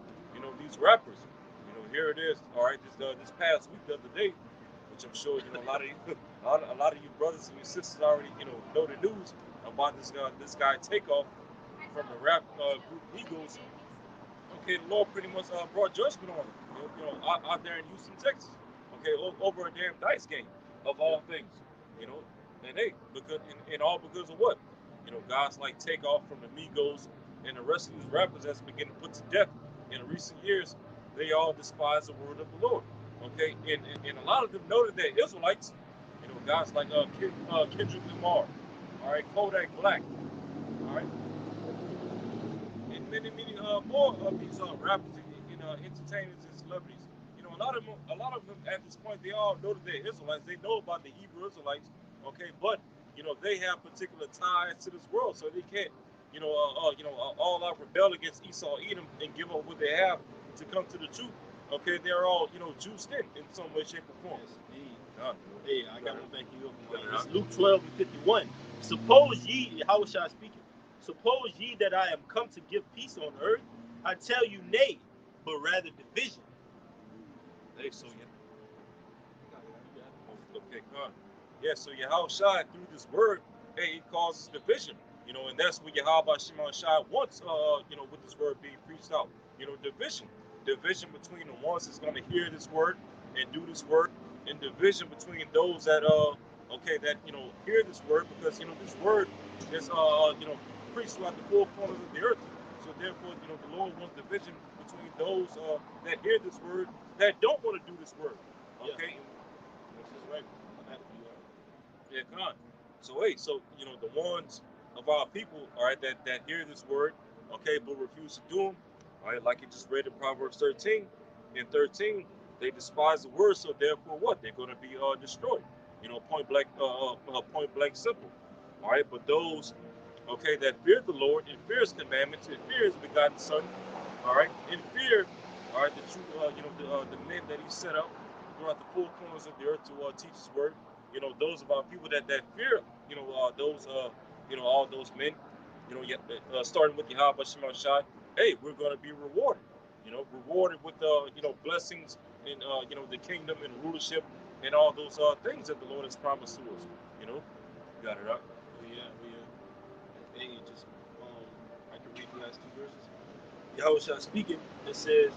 these rappers. Here it is. All right, this past week, the other day, which I'm sure a lot of you, a lot of you brothers and your sisters already know the news about this guy Takeoff from the rap group Migos. Okay, the Lord pretty much brought judgment on him. Out there in Houston, Texas. Okay, over a damn dice game of all things. And hey, all because of what? Guys like Takeoff from the Migos and the rest of these rappers that's been getting put to death in recent years. They all despise the word of the Lord. Okay, and a lot of them know that they're Israelites. Guys like Kendrick Lamar, all right, Kodak Black, all right, and many more of these rappers and entertainers and celebrities. A lot of them at this point, they all know that they're Israelites. They know about the Hebrew Israelites, okay, but they have particular ties to this world, so they can't all out rebel against Esau, Edom, and give up what they have to come to the truth. Okay, they're all juiced in some way, shape, or form. Hey, I got one back here. It's Luke 12 and 51. Suppose ye, how shall I speak it? Suppose ye that I am come to give peace on earth? I tell you, nay, but rather division. Hey, so okay, God. Yeah, so Yahushua through this word, hey, it causes division. And that's what Yahweh Shimon Shai wants, with this word being preached out. Division. Division between the ones that's going to hear this word and do this word, and division between those that, hear this word, because, this word is, preached throughout the four corners of the earth. So therefore, the Lord wants division between those that hear this word that don't want to do this word. Okay? Which is right. Yeah, come on. So the ones of our people, all right, that hear this word, okay, but refuse to do them, all right, like you just read in Proverbs 13. In 13, they despise the word, so therefore what? They're going to be destroyed. Point blank simple. All right, but those, okay, that fear the Lord and fear His commandments and fear His begotten Son, all right, and fear, all right, the true, the men that He set up throughout the four corners of the earth to teach His word. Those of our people that fear, those, all those men, starting with Yahweh Shema Shai, hey, we're going to be rewarded. rewarded with blessings and the kingdom and rulership and all those things that the Lord has promised to us. You got it up. Oh yeah, oh yeah. Hey, just I can read the last two verses. Yahushua speaking, it says,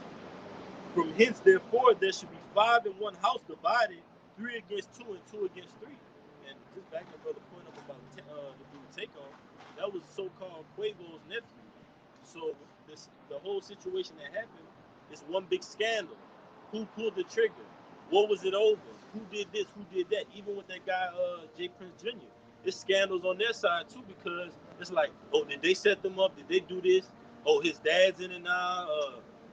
"From hence, therefore, there should be five in one house divided, three against two and two against three." And just back to brother point up about the dude Takeoff, that was so-called Quavo's nephew. So the whole situation that happened is one big scandal. Who pulled the trigger? What was it over? Who did this? Who did that? Even with that guy, J. Prince Jr., it's scandals on their side too, because it's like, oh, did they set them up? Did they do this? Oh, his dad's in it now.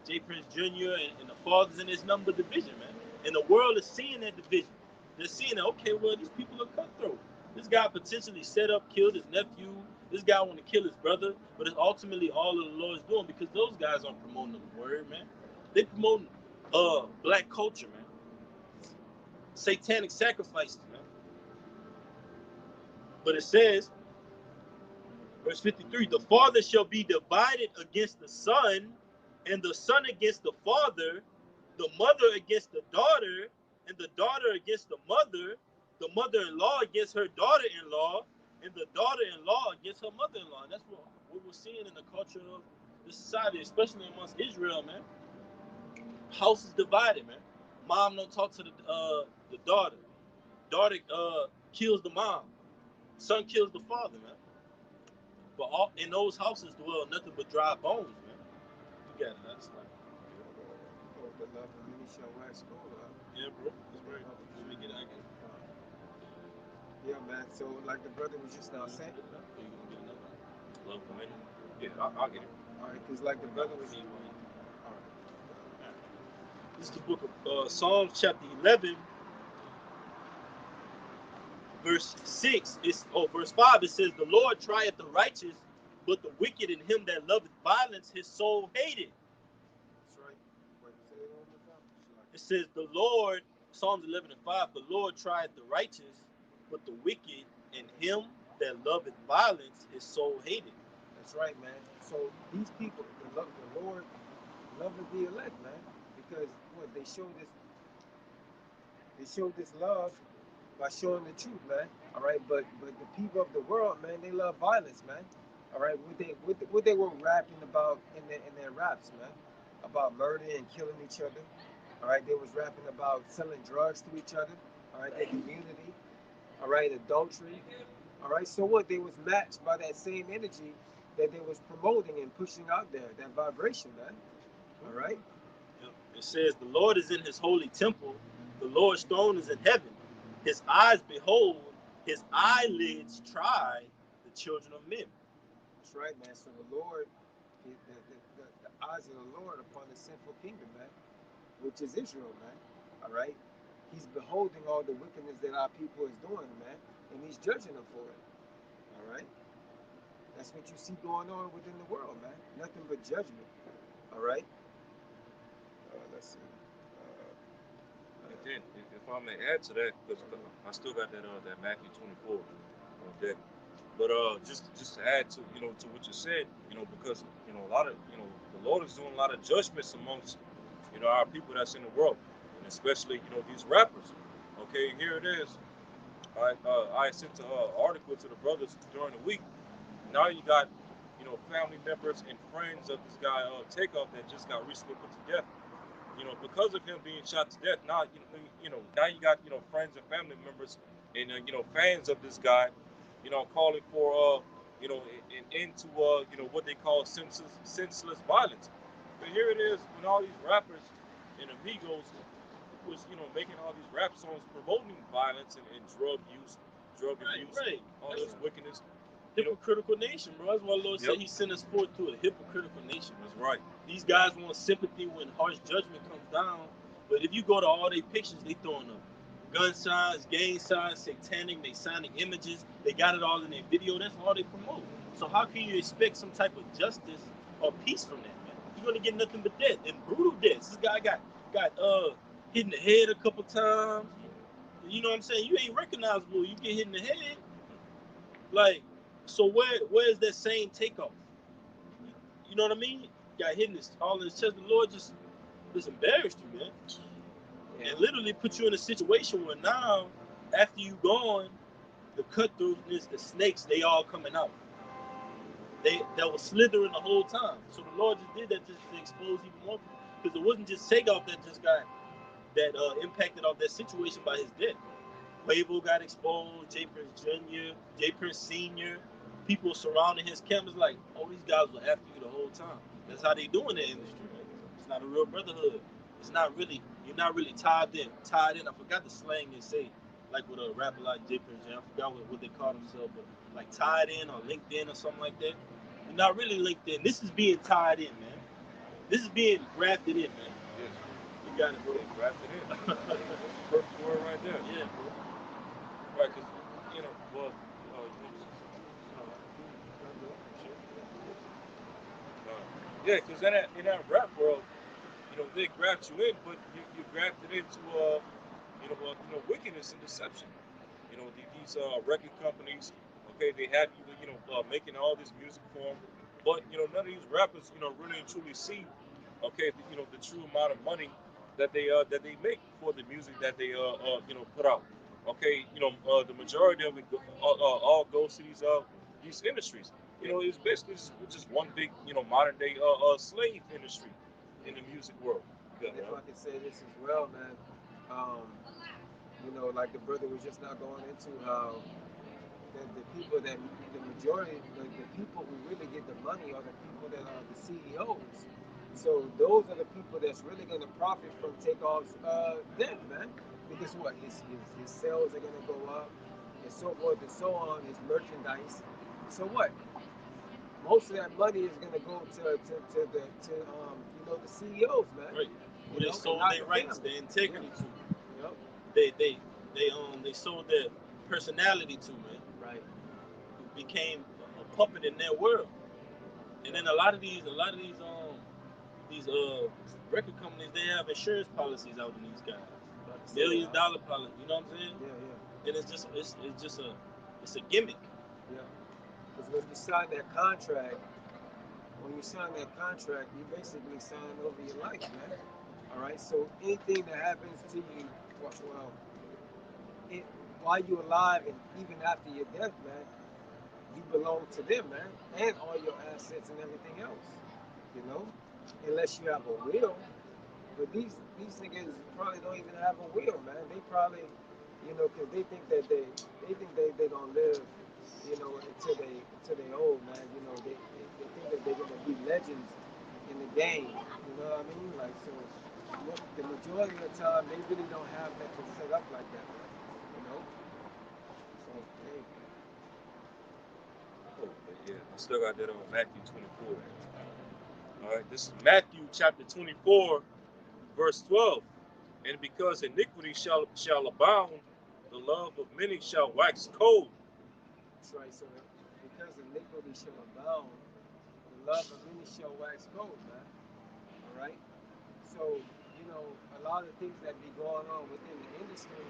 J. Prince Jr. and the father's in this number division, man. And the world is seeing that division. They're seeing that, okay, well, these people are cutthroat. This guy potentially set up, killed his nephew. This guy want to kill his brother, but it's ultimately all of the Lord's doing, because those guys aren't promoting the word, man. They promoting black culture, man. Satanic sacrifices, man. But it says, verse 53, "The father shall be divided against the son, and the son against the father, the mother against the daughter, and the daughter against the mother-in-law against her daughter-in-law, and the daughter-in-law against her mother-in-law." And that's what we're seeing in the culture of the society, especially amongst Israel, man. House is divided, man. Mom don't talk to the daughter. Daughter kills the mom. Son kills the father, man. But all, in those houses dwell nothing but dry bones, man. You got it. That's like, Oh, the love of many shall wax cold. yeah, bro. That's right. Let me get it again. Yeah, man. So, like the brother was just now saying, You gonna get another one? Love for many. Yeah, I'll get it. all right, because like the brother was, See one. all right, This is the book of Psalms, chapter 11, verse 6. Verse 5. It says, "The Lord trieth the righteous, but the wicked and him that loveth violence, his soul hated." that's right. Wait, say it one more time. It says, "The Lord," Psalms 11 and 5, "the Lord trieth the righteous, but the wicked and him that loveth violence, his soul hated." That's right, man. So these people, the Lord loveth the elect, man, because what they showed this love by showing the truth, man. All right, but the people of the world, man, they love violence, man. All right, what they were rapping about in their raps, man, about murder and killing each other. All right, they was rapping about selling drugs to each other. All right, their community. All right, adultery. All right, so what? They was matched by that same energy that they was promoting and pushing out there, that vibration, man. All right. It says, "The Lord is in his holy temple, the Lord's throne is in heaven. His eyes behold, his eyelids try the children of men." That's right, man. So the Lord, the eyes of the Lord upon the sinful kingdom, man, which is Israel, man. All right. He's beholding all the wickedness that our people is doing, man, and he's judging them for it. All right. That's what you see going on within the world, man. Nothing but judgment. All right. Let's see. And then, if I may add to that, because I still got that Matthew 24 on deck. But just to add to to what you said, because a lot of the Lord is doing a lot of judgments amongst our people that's in the world, and especially these rappers. Okay, here it is. I sent an article to the brothers during the week. Now you got family members and friends of this guy Takeoff that just got recently put to death. Because of him being shot to death, now now you got friends and family members and fans of this guy, calling for an end to what they call senseless violence. But here it is when all these rappers and amigos was making all these rap songs promoting violence and drug use, drug abuse, Right. all this wickedness. Hypocritical nation, bro. That's why the Lord said Yep. he sent us forth to a hypocritical nation. That's right. These guys want sympathy when harsh judgment comes down. But if you go to all their pictures, they throwing up gun signs, gang signs, satanic, Masonic images. They got it all in their video. That's all they promote. So how can you expect some type of justice or peace from that, man? You're gonna get nothing but death and brutal deaths. This guy got hit in the head a couple times. You know what I'm saying? You ain't recognizable. You get hit in the head. Like, so where's that same takeoff? You know what I mean? got hit in all in his chest. The Lord just embarrassed you, man, and literally put you in a situation where now, after you gone, the cutthroatness, the snakes, they all coming out. That was slithering the whole time. So the Lord just did that just to expose even more people, because it wasn't just Takeoff that just got that impacted off that situation by his death. Quavo got exposed, J. Prince Jr., J. Prince Sr., people surrounding his cameras like, oh, these guys were after you the whole time. That's how they do in the industry. Right? It's not a real brotherhood. It's not really, you're not really tied in. I forgot the slang they say, like with a rapper like J. Prince Jr., I forgot what they call themselves, but like tied in or linked in or something like that. You're not really linked in. This is being tied in, man. This is being grafted in, man. Yes. You got it, bro. Grafted in. That's the perfect word right there. Yeah, bro. Right, because, well, yeah, because in that rap world, they graft you in, but you grafted into, wickedness and deception. These record companies, okay, they have you, making all this music for them, but none of these rappers, really and truly see, okay, the true amount of money that they make for the music that they put out. Okay, the majority of it all goes to these industries. It's basically just one big modern day slave industry in the music world. Yeah, if I could say this as well, man. Um, like the brother was just not going into how the people that the majority, the people who really get the money are the people that are the CEOs. So those are the people that's really going to profit from Takeoff's death, man. Because what his sales are going to go up, and so forth and so on. His merchandise. So what? Most of that money is going to go to the CEOs, man. Right. Well, they sold their rights, their integrity to. Yep. They sold their personality to, man. Right. Became a puppet in their world. And then a lot of these record companies, they have insurance policies out in these guys. $1 million policy, you know what I'm saying? Yeah. And it's a gimmick. Yeah. Because when you sign that contract, you basically sign over your life, man. All right. So anything that happens to you, while you're alive and even after your death, man, you belong to them, man, and all your assets and everything else. Unless you have a will. But these niggas probably don't even have a will, man. They probably, because they think that they gonna live, until they old, man. They think that they're gonna be legends in the game. You know what I mean? Like so, the majority of the time they really don't have nothing set up like that, man. So hey. Oh, yeah, I still got that on Matthew 24. All right, this is Matthew chapter 24, verse 12. And because iniquity shall abound, the love of many shall wax cold. That's right. So because iniquity shall abound, the love of many shall wax cold, man. All right. So a lot of things that be going on within the industry.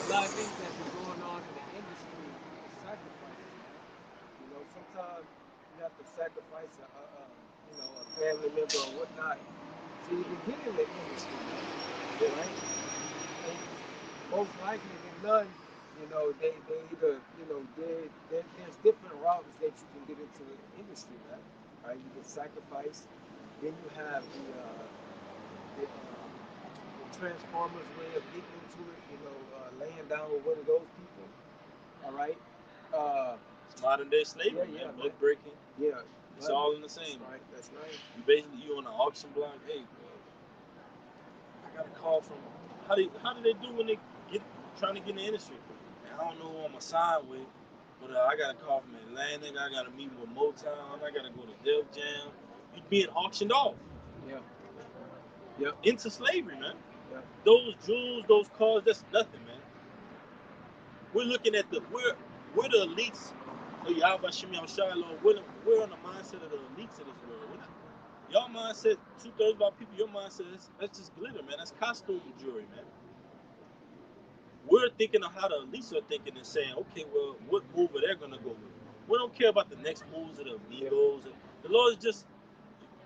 A lot of things that be going on in the industry is sacrifices, man. Sometimes you have to sacrifice a family member or whatnot to even get in the industry, man. Right? And most likely than none, they either, there's different routes that you can get into the industry, man. Right? You can sacrifice. Then you have the Transformers way of getting into it, laying down with one of those people. All right. It's modern day slavery, Yeah, man. Book breaking. Yeah. It's all in the same. That's right. You on an auction block. Hey, I got a call from. How do they do when they trying to get in the industry? And I don't know who I'm assigned with, but I got a call from Atlantic. I got a meeting with Motown. I got to go to Def Jam. You're being auctioned off. Yeah. Yep. Into slavery, man. Yep. Those jewels, those cars, that's nothing, man. We're looking at we're the elites. Yahweh Shimon Shiloh. We're on the mindset of the elites of this world. We're not, y'all mindset, 2/3 of our people, your mindset, that's just glitter, man. That's costume jewelry, man. we're thinking of how the elites are thinking and saying, okay, well, what move are they gonna go with? We don't care about the next moves of the amigos. The Lord is just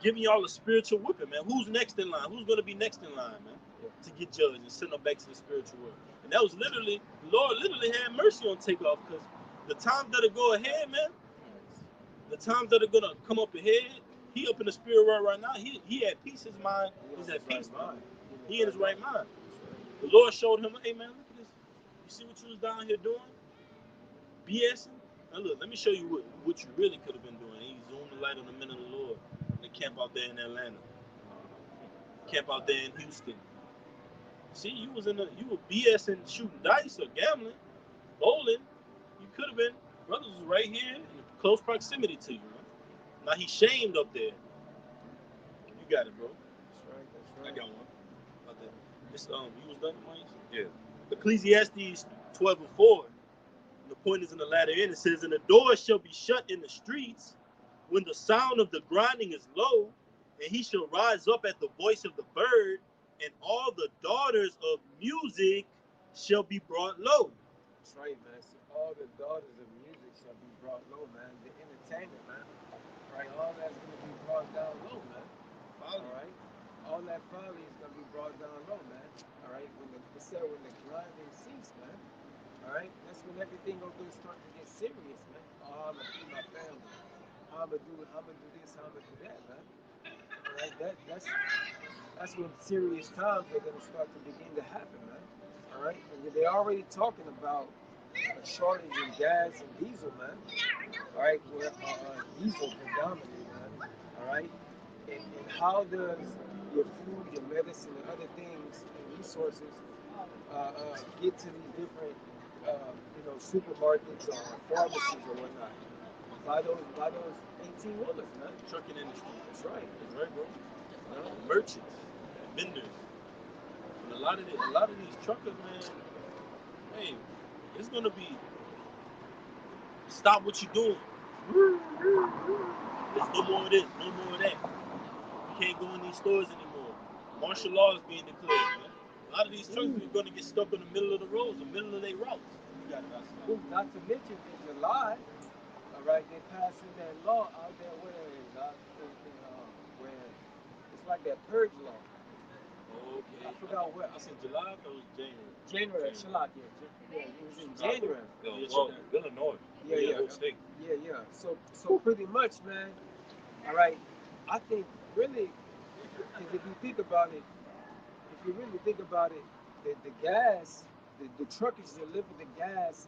giving y'all a spiritual whipping, man. Who's next in line? Who's gonna be next in line, man, to get judged and send them back to the spiritual world? And that was literally, the Lord literally had mercy on Takeoff, because the times that'll go ahead, man, the times that are gonna come up ahead, he up in the spirit world right now. He at peace. His mind is at peace, man. He in his right mind. The Lord showed him, hey man, look at this. You see what you was down here doing? BSing? Now look, let me show you what you really could have been doing. He zoomed the light on the men of the Lord. And they camp out there in Atlanta. Camp out there in Houston. See, you were BSing, shooting dice or gambling, bowling. You could have been. Brothers was right here in close proximity to you, man. Now he's shamed up there. You got it, bro. That's right. That's right. I got one. This you was done, Mike? Yeah. Ecclesiastes 12:4. The point is in the latter end. It says, "And the door shall be shut in the streets when the sound of the grinding is low, and he shall rise up at the voice of the bird, and all the daughters of music shall be brought low." That's right, man. So all the daughters of music shall be brought low, man. The entertainment, man. Right? All that's going to be brought down low, man. All right? All that folly is going to be brought down low, man. All right? When the grinding cease, man. All right? That's when everything going to start to get serious, man. Oh, I'm going to feed my family. How I'm going to do this, how I'm going to do that, man. All right? That's when serious times are going to start to begin to happen, man. All right? And they're already talking about a shortage in gas and diesel, man. All right? Where diesel predominantly, man. All right? And how does your food, your medicine, and other things and resources get to these different, supermarkets or pharmacies or whatnot? By those 18 wheelers, man. Trucking industry. That's right. That's right, bro. Merchants, vendors. And a lot of these truckers, man, hey, it's gonna be stop what you're doing. There's no more of this, no more of that. You can't go in these stores anymore. Martial law is being declared, man. A lot of these trucks are gonna get stuck in the middle of the roads, the middle of their routes. You got it, not to mention in July, all right, they're passing that law out there where where it's like that purge law. Okay. I forgot what. I said July, or was January? January. Yeah, it was in January. Illinois. Yeah. State. Yeah. So pretty much, man. All right. I think really, because if you think about it, if you really think about it, the gas, the truckers deliver the gas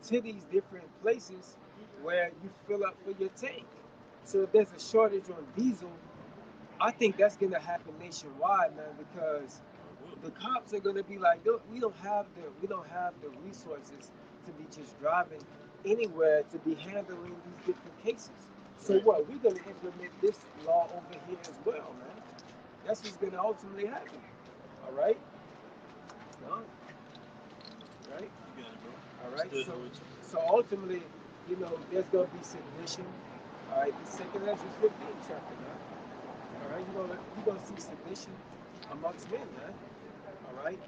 to these different places where you fill up for your tank. So if there's a shortage on diesel, I think that's gonna happen nationwide, man, because the cops are gonna be like, look, we don't have the resources to be just driving anywhere to be handling these different cases. So what? We're gonna implement this law over here as well, man. That's what's gonna ultimately happen. All right. No? Right. You got it, bro. All right. So ultimately, there's gonna be sedition. All right. The second Ezra 15 chapter, man. All right. You're gonna see sedition amongst men, man. All right.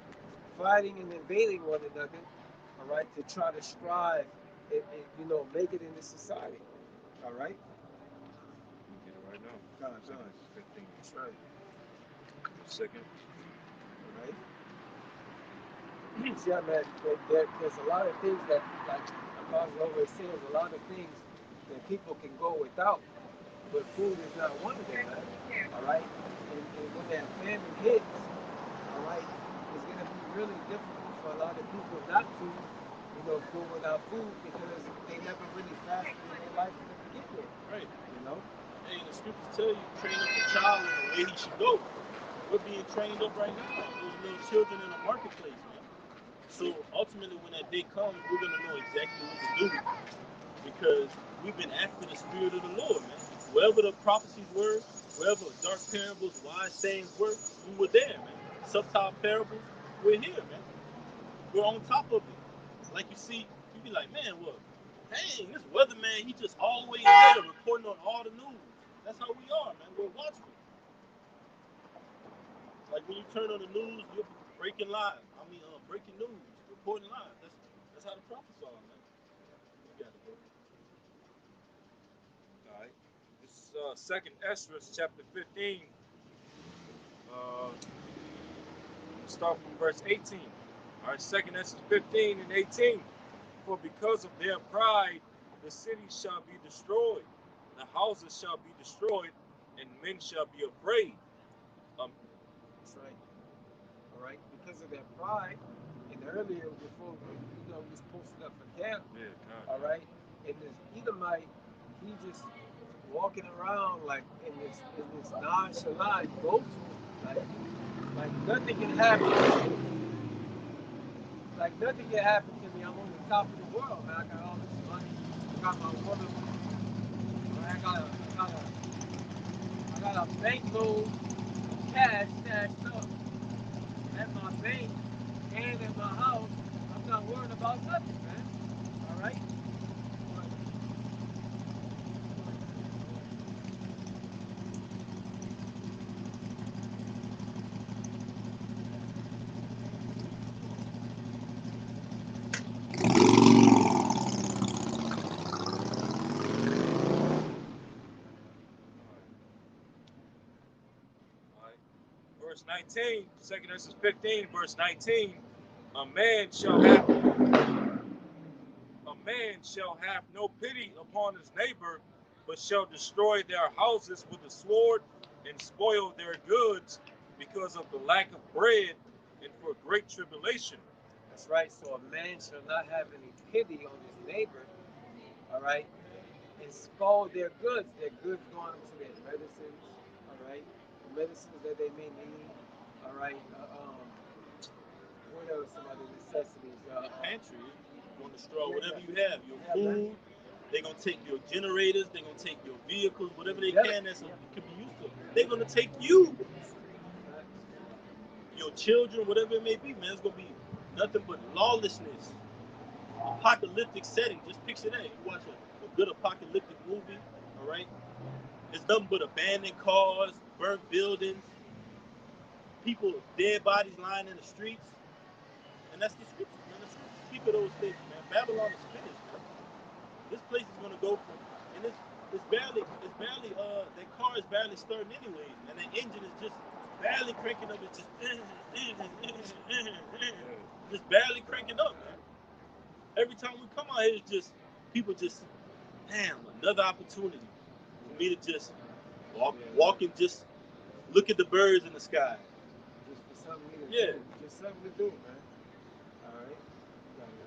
Fighting and invading one another. All right. To try to strive make it in this society. All right. You get it right now. God. 15. That's right. Second. All right. Yeah, man. There's a lot of things that, like Apostle always says, a lot of things that people can go without, but food is not one of them, man. All right. And when that famine hits, all right, it's gonna be really difficult for a lot of people not to, go without food because they never really fasted in their life to begin with. Right. Hey, the scriptures tell you train up a child in the way he should go. We're being trained up right now. Those little children in the marketplace, man. So ultimately, when that day comes, we're gonna know exactly what to do because we've been after the spirit of the Lord, man. Wherever the prophecies were, wherever dark parables, wise sayings were, we were there, man. Subtle parables, we're here, man. We're on top of it. Like you see, you be like, man, what? Dang, this weatherman, he just always there reporting on all the news. That's how we are, man. We're watchful. Like when you turn on the news, you're breaking live. Breaking news. important lives. That's how the prophets are, man. You got it, bro. All right. This is Second Ezra, chapter 15. Start from verse 18. All right, Second Ezra 15 and 18. For because of their pride, the city shall be destroyed, the houses shall be destroyed, and men shall be afraid. Um, That's right. All right. Because of their pride, and earlier before we was posted up for camp. yeah, All right. And this Edomite, he just walking around like in this nonchalant go to like nothing can happen. Like nothing can happen to me. I'm on the top of the world, man. I got all this money. I got my woman. I got a bankload of cash stashed up at my bank and at my house. I'm not worrying about nothing, man. All right. But, all right. Verse 19, 2nd Ezra 15, verse 19. A man shall have a man shall have no pity upon his neighbor, but shall destroy their houses with the sword and spoil their goods because of the lack of bread and for great tribulation. that's right. So a man shall not have any pity on his neighbor. All right. And spoil their goods going into their medicines. All right. The medicines that they may need. All right. What else? Some other necessities. Your pantry, you're gonna destroy Yeah, whatever yeah, you have. Your yeah, man. food. They're gonna take your generators. They're gonna take your vehicles, whatever they Yep. can that's Yep. could be used to. They're gonna take you, Facts. your children, whatever it may be, man. It's gonna be nothing but lawlessness, apocalyptic setting. Just picture that. You watch a good apocalyptic movie, all right? It's nothing but abandoned cars, burnt buildings, people, dead bodies lying in the streets, and that's the scriptures, man. The scriptures speak of those things, man. Babylon is finished, man. This place is gonna go from, and it's barely that car is barely starting anyways, and the engine is just barely cranking up. It's just barely cranking up, man. Every time we come out here, it's just people just, damn, another opportunity for me to just walk and just look at the birds in the sky. Just for something to Yeah. do. Just something to do, man. All right. You got it,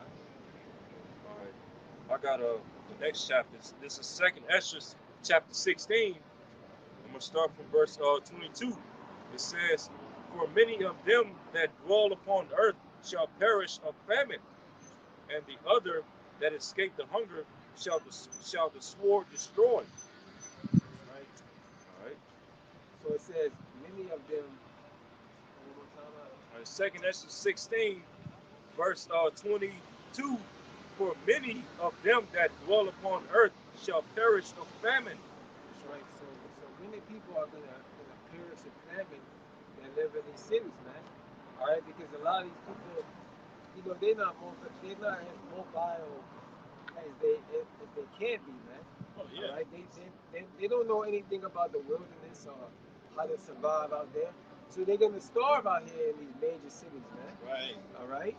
All right. I got the next chapter. This is Second Ezra, chapter 16. I'm gonna start from verse 22. It says, "For many of them that dwell upon the earth shall perish of famine, and the other that escape the hunger shall the sword destroy." right? All right. So it says many of them. One more time. All right. Second Ezra 16, verse 22. For many of them that dwell upon earth shall perish of famine. That's right. So many people are gonna perish of famine that live in these cities, man. All right, because a lot of these people, they're not as mobile as they can be, man. Oh All yeah, right, they don't know anything about the wilderness or how to survive out there, so they're gonna starve out here in these major cities, man. right. All right.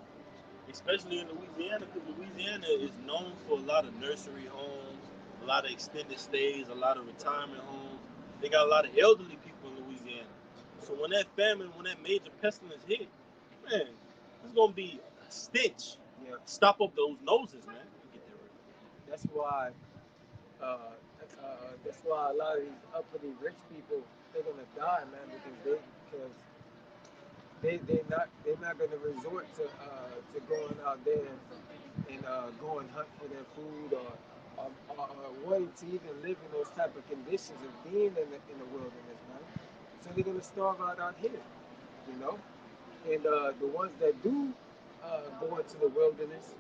Especially in Louisiana, because Louisiana is known for a lot of nursery homes, a lot of extended stays, a lot of retirement homes. They got a lot of elderly people in Louisiana. So when that famine, when that major pestilence hit, man, it's gonna be a stench. Yeah. Stop up those noses, man. Get that right. That's why. That's why a lot of these uppity rich people they're gonna die, man, because they're not gonna resort to going out there and go and hunt for their food or wanting to even live in those type of conditions of being in the wilderness, man. So they're gonna starve out here, you know. And the ones that do go into the wilderness,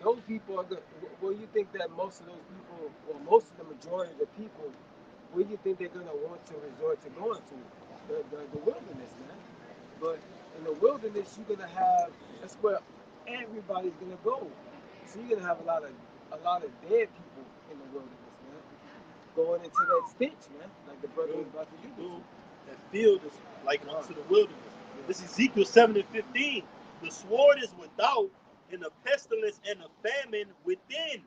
those people are good. Well, you think that most of those people, or most of the majority of the people, where you think they're gonna want to resort to going to? The wilderness, man. But in the wilderness, you're gonna have. That's where everybody's gonna go. So you're gonna have a lot of dead people in the wilderness, man. Going into that stench, man, like the brother was about to You get go, into. that field is like Con. unto the wilderness. Yeah. This is Ezekiel 7:15. The sword is without, and the pestilence and the famine within.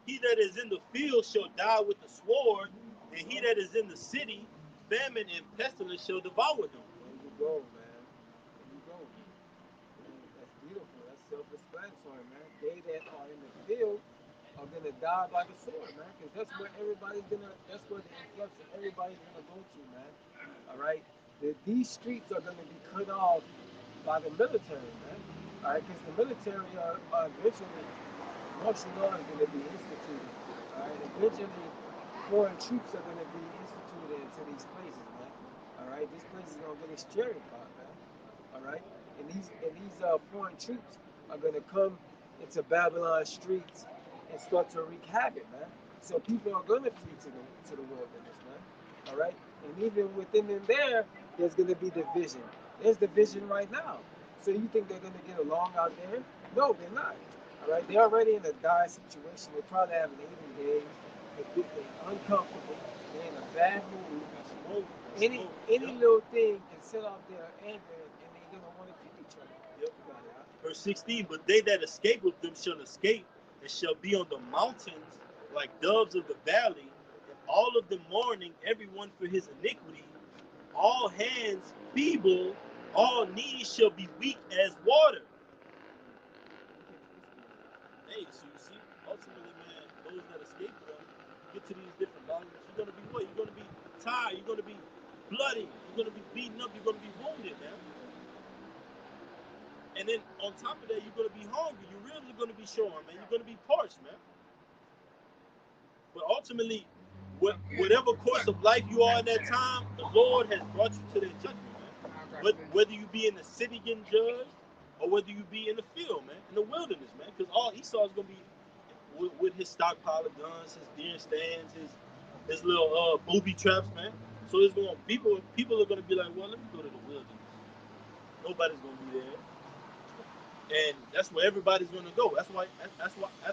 He that is in the field shall die with the sword, and he that is in the city, famine and pestilence shall devour them. There you go, man. There you go. That's beautiful. That's self-explanatory, man. They that are in the field are gonna die by the sword, man, because that's where everybody's gonna. That's where the influx of everybody's gonna go to, man. All right. These streets are gonna be cut off by the military, man. All right, because the military are eventually martial law is going to be instituted. All right, eventually foreign troops are going to be instituted into these places, man. All right, these places are going to get its cherry pot, man. All right, and these foreign troops are going to come into Babylon streets and start to wreak havoc, man. So people are going to flee to the wilderness, man. All right, and even within them there's going to be division. There's division right now. So you think they're going to get along out there? No, they're not. All right, they're already in a dire situation. They're probably having 80 days. They're uncomfortable. They're in a bad mood. Got smoke, got Any smoke. any Yep. little thing can set off their anger, and they're gonna want to kill each other. Yep. You got it, huh? Verse 16, but they that escape with them shall escape, and shall be on the mountains like doves of the valley, and all of them mourning, every one for his iniquity, all hands feeble, all knees shall be weak as water. Hey, so you see, ultimately, man, those that escape them get to these different mountains. You're gonna be what? You're gonna be tired. You're gonna be bloody. You're gonna be beaten up. You're gonna be wounded, man. And then on top of that, you're gonna be hungry. You're really gonna be shorn, man. You're gonna be parched, man. But ultimately, whatever course of life you are in that time, the Lord has brought you to that judgment, man. Whether you be in the city getting judged, or whether you be in the field, man, in the wilderness, man. Because all Esau is gonna be with his stockpile of guns, his deer stands, his little booby traps, man. So it's going people are gonna be like, well, let me go to the wilderness. Nobody's gonna be there, and that's where everybody's gonna go. That's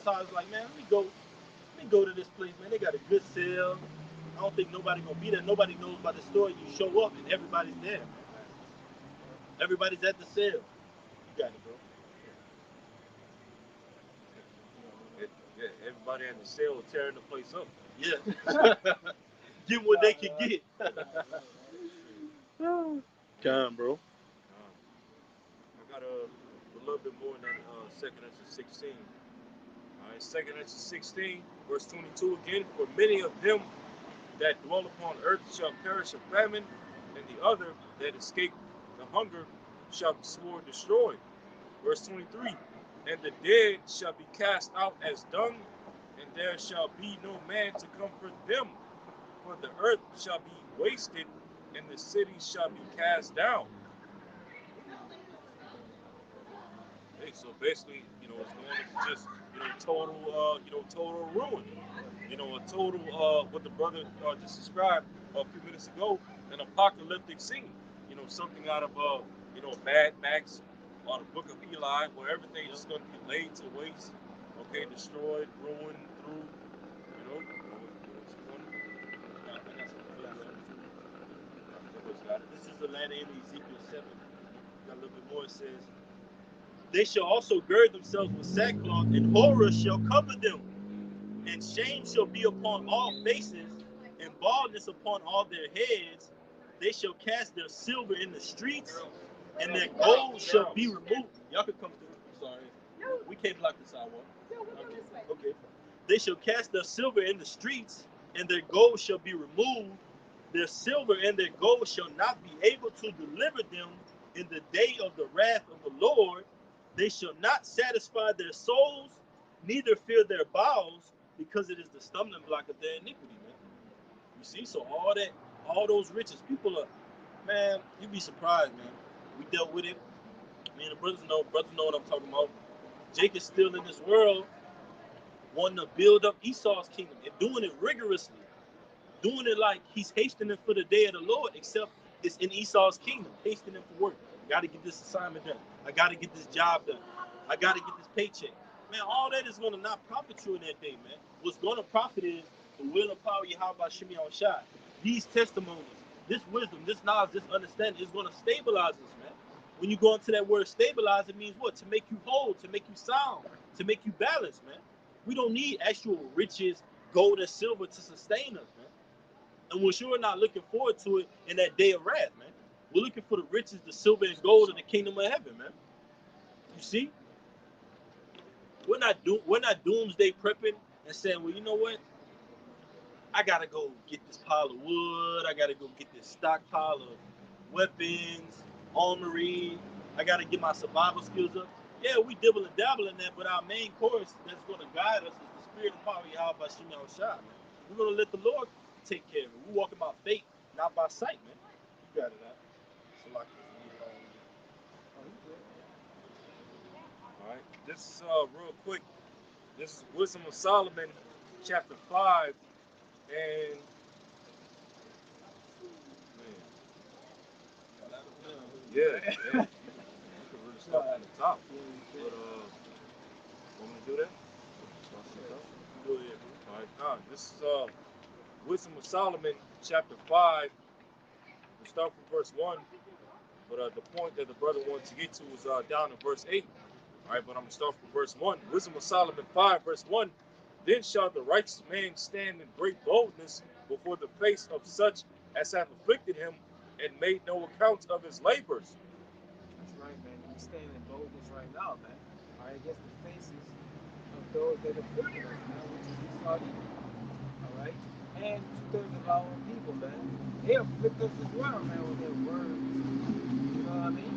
how I was like, man, let me go to this place, man. They got a good sale. I don't think nobody gonna be there. Nobody knows by the store. You show up and everybody's there. Everybody's at the sale. You got it, bro. Yeah, everybody in the sale tearing the place up. Yeah. Get what they can get. Come, bro. I got a little bit more than 2nd Ezra 16. All right, 2nd Ezra 16, verse 22 again. For many of them that dwell upon earth shall perish of famine, and the other that escape the hunger shall be sore destroyed. Verse 23, and the dead shall be cast out as dung, and there shall be no man to comfort them, for the earth shall be wasted, and the cities shall be cast down. Hey, so basically, it's going into just, total ruin. A total, what the brother just described a few minutes ago, an apocalyptic scene. Something out of, Mad Max or the Book of Eli, where everything is going to be laid to waste, okay, destroyed, ruined, through, it's going to I got some. This is the latter end of Ezekiel 7. Got a little bit more. It says, they shall also gird themselves with sackcloth, and horror shall cover them, and shame shall be upon all faces, and baldness upon all their heads. They shall cast their silver in the streets, and their gold shall be removed. Y'all could come through. I'm sorry. We can't block the sidewalk. Okay. They shall cast their silver in the streets, and their gold shall be removed. Their silver and their gold shall not be able to deliver them in the day of the wrath of the Lord. They shall not satisfy their souls, neither fill their bowels, because it is the stumbling block of their iniquity, man. You see, so all those riches, people are, man, you'd be surprised, man. We dealt with it. Me and the brothers know what I'm talking about. Jake is still in this world, wanting to build up Esau's kingdom and doing it rigorously, doing it like he's hastening for the day of the Lord, except it's in Esau's kingdom, hastening for work. I got to get this assignment done. I got to get this job done. I got to get this paycheck. Man, all that is going to not profit you in that day, man. What's going to profit is the will and power of Yahweh Shimei Shai. These testimonies, this wisdom, this knowledge, this understanding is going to stabilize us, man. When you go into that word stabilize, it means what? To make you whole, to make you sound, to make you balanced, man. We don't need actual riches, gold and silver to sustain us, man. And we're sure not looking forward to it in that day of wrath, man. We're looking for the riches, the silver and gold of the kingdom of heaven, man. You see? We're not doomsday prepping and saying, well, you know what? I gotta go get this pile of wood. I gotta go get this stockpile of weapons, armory. I gotta get my survival skills up. Yeah, we dibble and dabble in that, but our main course that's gonna guide us is the spirit and power of Yahweh Shimei Shai, man. We're gonna let the Lord take care of it. We're walking by faith, not by sight, man. You got it, man. So like, All right. This is real quick. This is Wisdom of Solomon, chapter 5, and yeah. You can really start from the top. But want me to do that? go ahead. All right. This is Wisdom of Solomon, chapter 5. We'll start from verse 1. But the point that the brother wants to get to is down in verse 8. All right, but I'm going to start from verse 1. Wisdom of Solomon 5, verse 1. Then shall the righteous man stand in great boldness before the face of such as have afflicted him and made no account of his labors. That's right, man. We stand in boldness right now, man. All right, against the faces of those that afflicted us, man, which is Saudi. All right, and 2/3 of our own people, man. They afflict us as well, man, with their words. You know what I mean?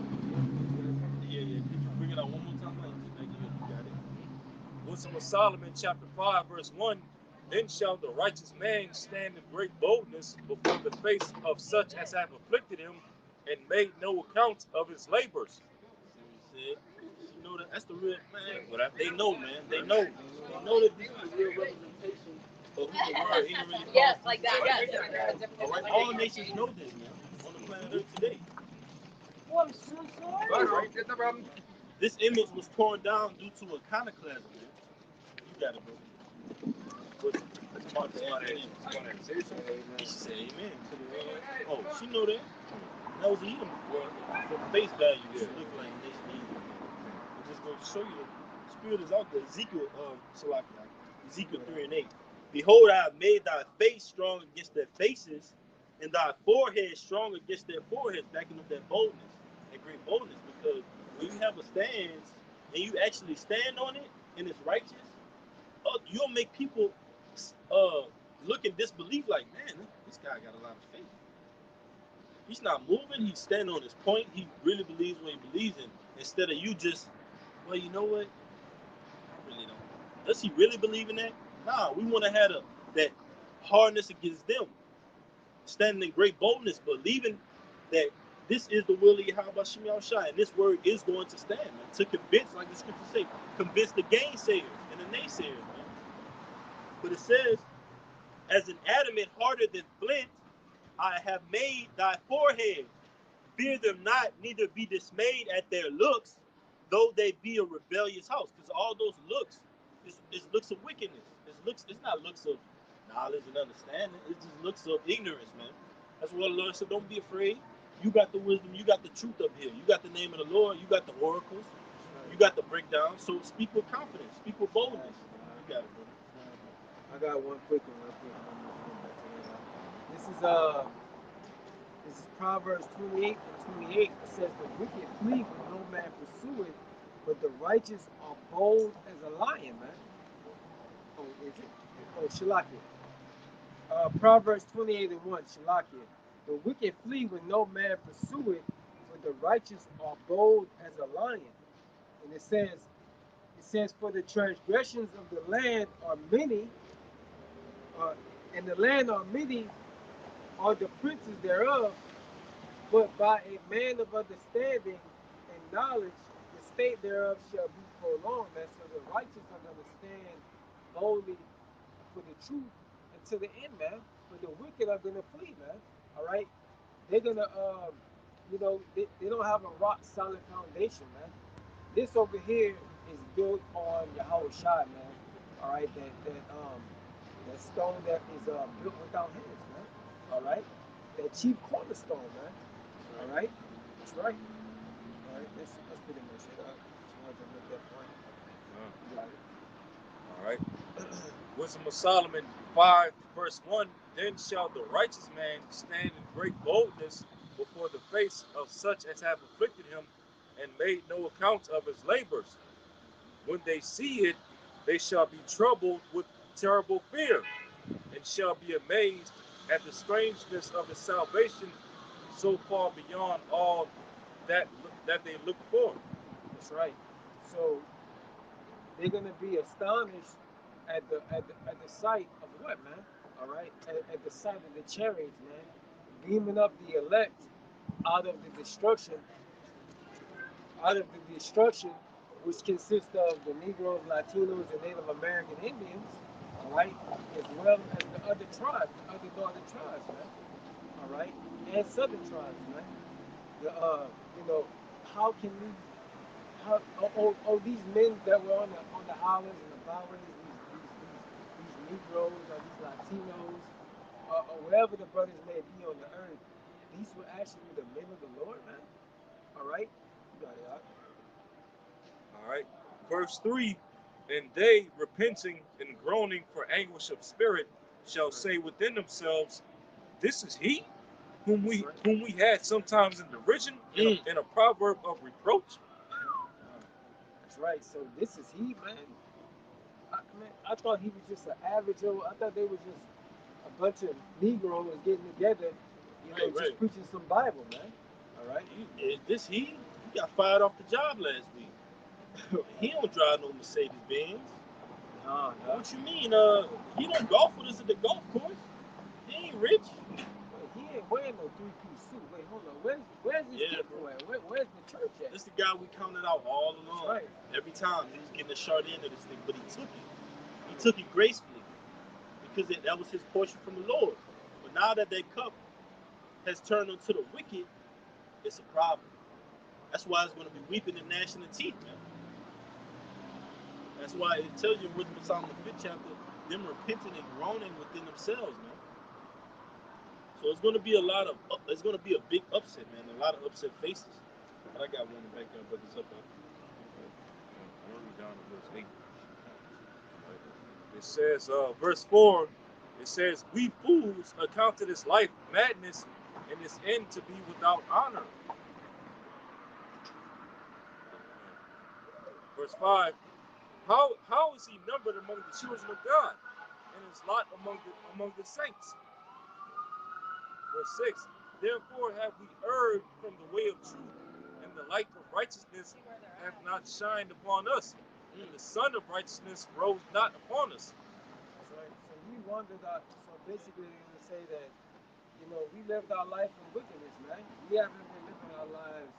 Yeah. Could you bring it out one more time? Like, you got it. Wisdom of Solomon, chapter 5, verse 1. Then shall the righteous man stand in great boldness before the face of such as have afflicted him and made no account of his labors. See what he said? You know that's the real man. But they know, man. They know. They know that this is the real representation of who the word ain't really called. Yes, like that. Yes. All right. All nations know this, man. On the planet Earth today. Well, sure, Right. This image was torn down due to a iconoclasm, man. You got it, bro. What's Mark He should say amen. Oh, she know that. That was Edom. Well, for face value, it looked like nation Edom. It just goes to show you the spirit is out there. Ezekiel 3 and 8. Behold, I have made thy face strong against their faces, and thy forehead strong against their foreheads, backing up that boldness, that great boldness. Because when you have a stance and you actually stand on it and it's righteous, you'll make people look in disbelief like, man, this guy got a lot of faith. He's not moving. He's standing on his point. He really believes what he believes in. Instead of you just, well, you know what? I really don't. Does he really believe in that? Nah, we want to have that hardness against them. Standing in great boldness, believing that this is the will of Yahweh Shemel Shai, and this word is going to stand, man. To convince, like the scripture say, convince the gainsayers and the naysayers, man. But it says, as an adamant harder than flint, I have made thy forehead. Fear them not, neither be dismayed at their looks, though they be a rebellious house. Because all those looks is looks of wickedness. It's not looks of knowledge and understanding. It's just looks of ignorance, man. That's what the Lord said. Don't be afraid. You got the wisdom. You got the truth up here. You got the name of the Lord. You got the oracles. You got the breakdown. So speak with confidence. Speak with boldness. You got it, brother. I got one quick one, real quick. This is Proverbs 28 and 28. It says, the wicked flee when no man pursueth, but the righteous are bold as a lion, man. Oh, is it? Oh, Shalakia. Proverbs 28 and 1, Shalakia. The wicked flee when no man pursueth, but the righteous are bold as a lion. And it says, for the transgressions of the land are many, and the land are many are the princes thereof, but by a man of understanding and knowledge, the state thereof shall be prolonged. Man. So the righteous are going to stand boldly for the truth until the end, man. But the wicked are going to flee, man. All right? They're going to, they don't have a rock solid foundation, man. This over here is built on Yahweh Shai, man. All right, that stone that is built without hands, man. All right, that chief cornerstone, man. That's All right. right, that's right. All right, that's pretty much it. I just wanted to make that point. You got it. All right. Wisdom of Solomon 5, verse 1. Then shall the righteous man stand in great boldness before the face of such as have afflicted him and made no account of his labors. When they see it, they shall be troubled with terrible fear and shall be amazed at the strangeness of his salvation so far beyond all that they look for. That's right. So they're gonna be astonished at the sight of what, man? All right, at the sight of the chariots, man, beaming up the elect out of the destruction, out of the destruction, which consists of the Negroes, Latinos, and Native American Indians, all right, as well as the other tribes, the other northern tribes, man, all right, and southern tribes, man. The you know, how can we these men that were on the highways and the byways, these Negroes or these Latinos, or wherever the brothers may be on the earth, these were actually the men of the Lord, man. All right, you got it out. All right. Verse 3. And they, repenting and groaning for anguish of spirit, shall That's right. say within themselves, This is he whom That's we right. whom we had sometimes in derision in a proverb of reproach. That's right. So this is he, man. I thought he was just an average old. I thought they were just a bunch of Negroes getting together, Right, right. just preaching some Bible, man. All right. Is this he got fired off the job last week. He don't drive no Mercedes Benz. Nah, nah. What you mean? He don't golf with us at the golf course. He ain't rich. Wait, he ain't wearing no three-piece suit. Wait, hold on. Where's his Yeah, people bro. at? Where's the church at? This the guy we counted out all That's along. right. Every time he was getting a short end of this thing, but he took it. He took it gracefully because that was his portion from the Lord. But now that that cup has turned into the wicked, it's a problem. That's why it's going to be weeping and gnashing of teeth, man. That's why it tells you in Wisdom of Solomon, the 5th chapter, them repenting and groaning within themselves, man. So it's going to be it's going to be a big upset, man. A lot of upset faces. But I got one in the background, but it's up there. I'm gonna read down to verse 8. It says, verse 4, it says, We fools accounted his life madness and his end to be without honor. Verse 5, how is he numbered among the children of God and his lot among the saints? Verse 6, Therefore have we erred from the way of truth, and the light of righteousness hath not shined upon us, and the sun of righteousness rose not upon us. That's right. So we wondered. So basically, they're gonna say that we lived our life in wickedness, man. We haven't been living our lives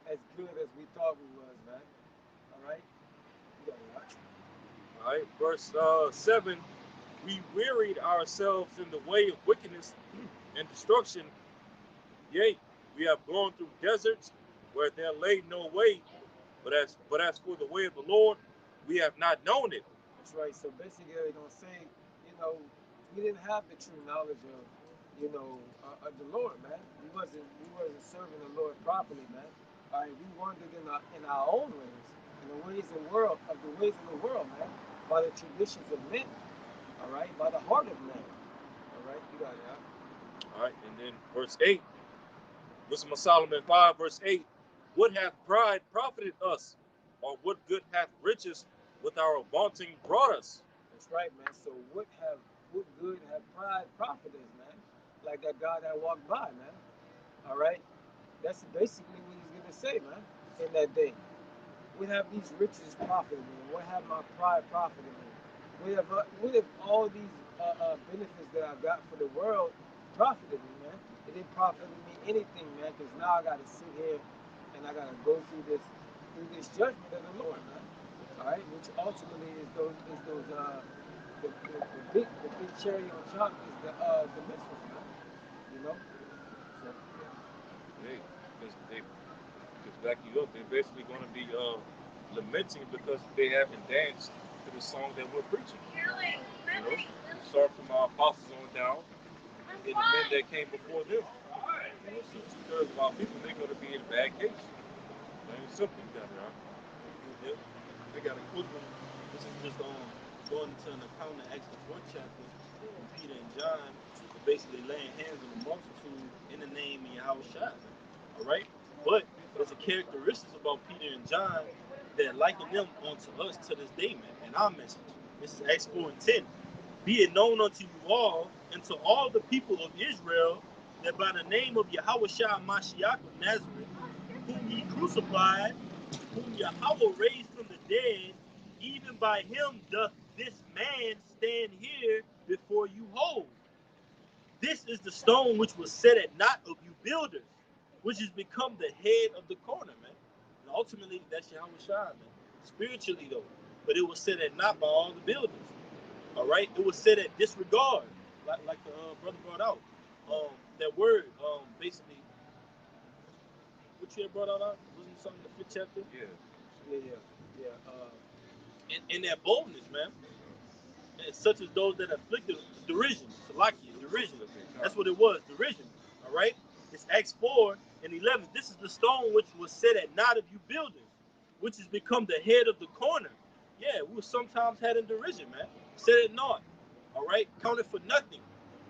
as good as we thought we was, man. All right. You got it right. All right, verse 7, we wearied ourselves in the way of wickedness and destruction. Yea, we have gone through deserts where there lay no way, but as for the way of the Lord, we have not known it. That's right. So basically, they're gonna say, you know, we didn't have the true knowledge of the Lord, man. We wasn't serving the Lord properly, man. All right. We wandered in our own ways, in the ways of the world, man, by the traditions of men. All right, by the heart of man. All right, you got it. Huh? All right, and then verse 8, Wisdom of Solomon 5, verse 8, what hath pride profited us, or what good hath riches with our vaunting brought us? That's right, man. So what good have pride profited us, man? Like that guy that walked by, man. All right, that's basically what he's gonna say, man. In that day, what have these riches profited me? What have my pride profited me? What have all these benefits that I got for the world profited me, man? It didn't profit me anything, man, because now I got to sit here and I got to go through this judgment of the Lord, man. All right, which ultimately the big cherry on top is the missiles, man. You know, so yeah. Hey, because back you up, they're basically going to be lamenting because they haven't danced to the song that we're preaching. You know, start from our apostles on down, and then the men that came before them. You know, so 2/3 of our people, they're going to be in a bad case. Plain and simple, you got it, right? Yep. I got a quick one. This is just going into an account in Acts the fourth chapter when Peter and John were basically laying hands on the multitude in the name of Yahweh Shai. All right? But there's a characteristics about Peter and John that liken them onto us to this day, man, in our message. This is Acts 4 and 10. Be it known unto you all and to all the people of Israel that by the name of Yahweh Shai Mashiach of Nazareth, whom ye crucified, whom Yahweh raised from the dead, even by him doth this man stand here before you whole. This is the stone which was set at naught of you builders, which has become the head of the corner, man. And ultimately, that's Yahweh Shai, man. Spiritually, though. But it was set at naught by all the builders. All right? It was set at disregard, like the brother brought out. That word, basically, what you had brought out, wasn't something in the 5th chapter? And that boldness, man. And such as those that afflicted derision, Salakia, derision. That's what it was, derision. All right? It's Acts 4 and 11. This is the stone which was set at naught of you builders, which has become the head of the corner. Yeah, we were sometimes had in derision, man. Set at naught. All right? Counted for nothing.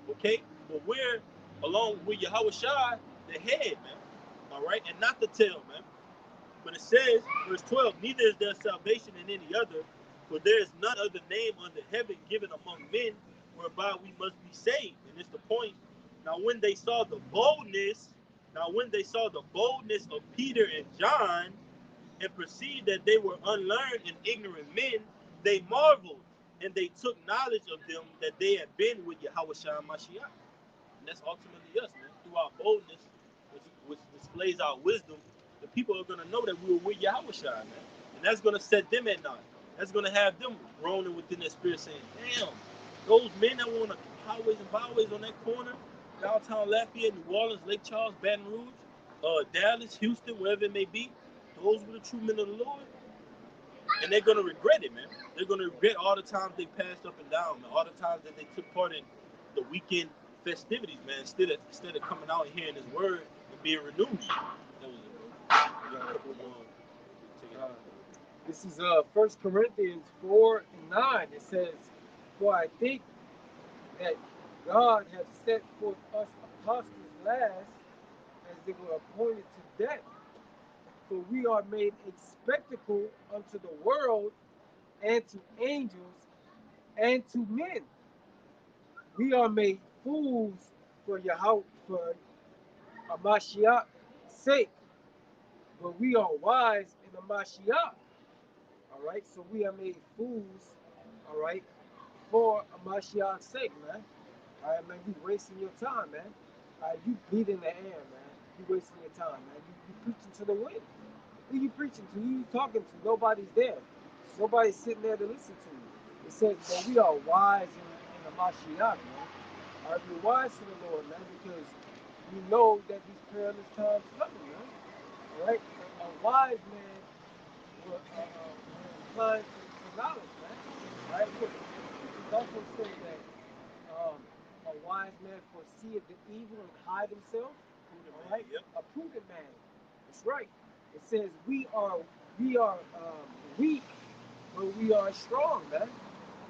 Okay? But we're, along with Yahweh Shai, the head, man. All right? And not the tail, man. But it says, verse 12, neither is there salvation in any other, for there is none other name under heaven given among men whereby we must be saved. And it's the point. Now when they saw the boldness of Peter and John and perceived that they were unlearned and ignorant men, they marveled and they took knowledge of them that they had been with Yahweh Shai Mashiach. And that's ultimately us, man. Through our boldness, which displays our wisdom, the people are going to know that we were with Yahweh Shai, man. And that's going to set them at naught. That's going to have them groaning within their spirit saying, damn, those men that were on the highways and byways on that corner, downtown Lafayette, New Orleans, Lake Charles, Baton Rouge, Dallas, Houston, wherever it may be, those were the true men of the Lord. And they're going to regret it, man. They're going to regret all the times they passed up and down, man. All the times that they took part in the weekend festivities, man, instead of coming out and hearing his word and being renewed. That was it, bro. This is 1 Corinthians 4 and 9. It says, for I think that God hath set forth us apostles last as they were appointed to death. For we are made a spectacle unto the world and to angels and to men. We are made fools for Yahweh, for Mashiach's sake, but we are wise in the Mashiach. All right, so we are made fools, all right, for Mashiach's sake, man. All right, man, you wasting your time, man. All right, you beating the air, man. You wasting your time, man. You preaching to the wind. Who you preaching to? Who you talking to? Nobody's there. Nobody's sitting there to listen to you. It says, but we are wise in the Mashiach, man. All right, we're wise to the Lord, man, because we know that these perilous times coming, man. All right, a wise man will incline to knowledge, man. All right, look, it also say that a wise man foreseeth the evil and hide himself. All right, a prudent man. That's right. It says we are weak, but we are strong, man.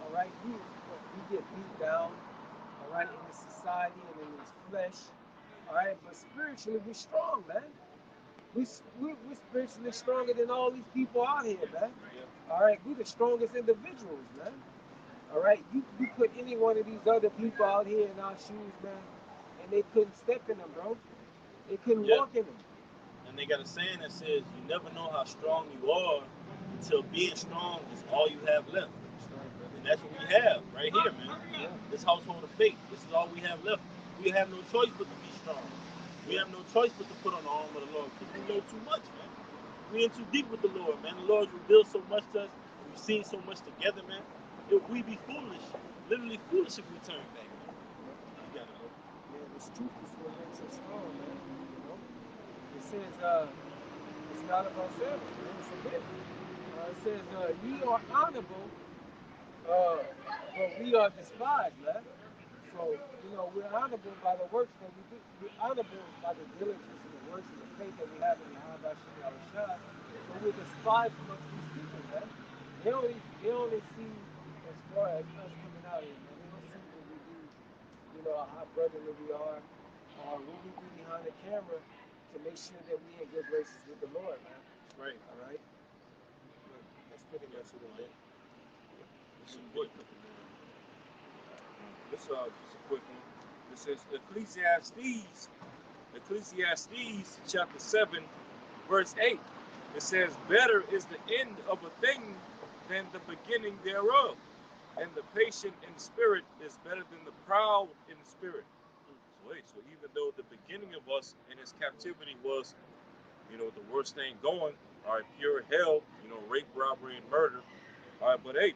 All right, we get beat down. All right, in this society and in this flesh. All right, but spiritually we're strong, man. We're spiritually stronger than all these people out here, man. All right, we're the strongest individuals, man. All right, you put any one of these other people out here in our shoes, man, and they couldn't step in them, bro. They couldn't walk in them. And they got a saying that says, you never know how strong you are until being strong is all you have left. And that's what we have right here, man. This household of faith. This is all we have left. We have no choice but to be strong. We have no choice but to put on the armor of the Lord because we know too much, man. We in too deep with the Lord, man. The Lord revealed so much to us. We've seen so much together, man. If we be foolish, literally foolish if we turn back, man. You gotta go. Yeah, this truth is what makes us strong, man. You know? It says, it's not of ourselves, man. It's a gift. All It says, ye are honorable, uh, but we are despised, man. So, we're honorable by the works that we do. We're honorable by the diligence and the works and the faith that we have in Yahweh Shem Yahushua. But we're despised amongst these people, man. They only see as far as us coming out here, man. They don't see what we do, how brotherly we are, what we do behind the camera to make sure that we in good graces with the Lord, man. Right. All right? But that's pretty much what it is. It's a quick. This just a quick one. This is Ecclesiastes chapter 7, verse 8. It says, "Better is the end of a thing than the beginning thereof, and the patient in spirit is better than the proud in spirit." So even though the beginning of us in his captivity was, the worst thing going, all right, pure hell, rape, robbery, and murder, all right, but hey,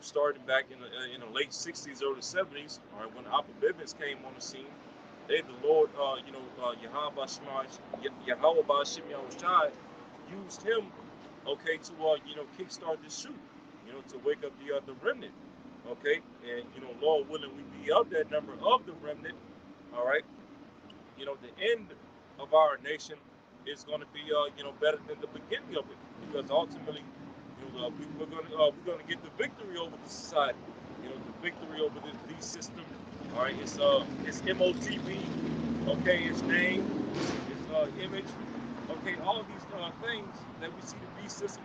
starting back in the late 60s, early 70s, all right, when Abba Bivens came on the scene, hey, the Lord, Yahweh Bashim Yahushai used him, okay, to, kickstart this shoot, to wake up the remnant, okay, and, Lord willing, we be of that number of the remnant, all right, the end of our nation is going to be, better than the beginning of it, because ultimately, we're gonna get the victory over the society. The victory over this beast system. All right, it's MOTB. Okay, its name, its image. Okay, all these things that we see the beast system,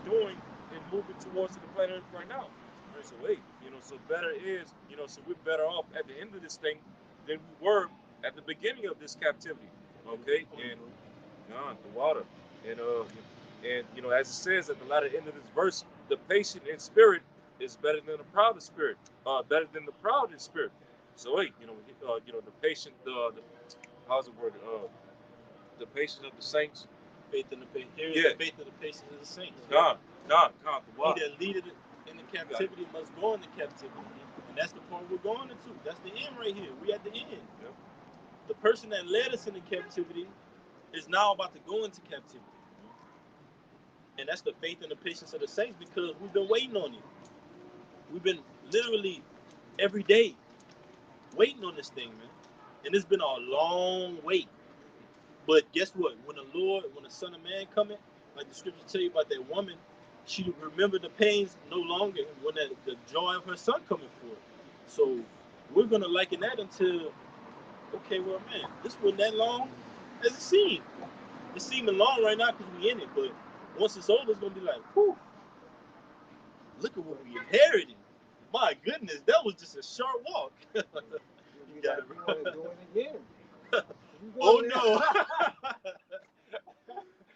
doing and moving towards the planet Earth right now. All right, so hey, so better is, so we're better off at the end of this thing than we were at the beginning of this captivity. Okay, and the water, and as it says at the latter end of this verse, the patient in spirit is better than the proud in spirit, better than the proud in spirit. So hey, the patient, the how's it worded? The patience of the saints, Faith in the faith of the patience of the saints. God, the He water. that leadeth in the captivity must go into captivity. And that's the point we're going into. That's the end right here. We at the end. Yep. The person that led us into captivity is now about to go into captivity. And that's the faith and the patience of the saints, because we've been waiting on it. We've been literally every day waiting on this thing, man. And it's been a long wait. But guess what? When the Son of Man coming, like the scripture tell you about that woman, she remembered the pains no longer when the joy of her son coming forth. So we're gonna liken that until, okay, well, man, this wasn't that long as it seemed. It's seeming long right now because we in it, but once it's over, it's gonna be like, whew, look at what we inherited. My goodness, that was just a short walk. You got it, bro. Do it again. Oh no.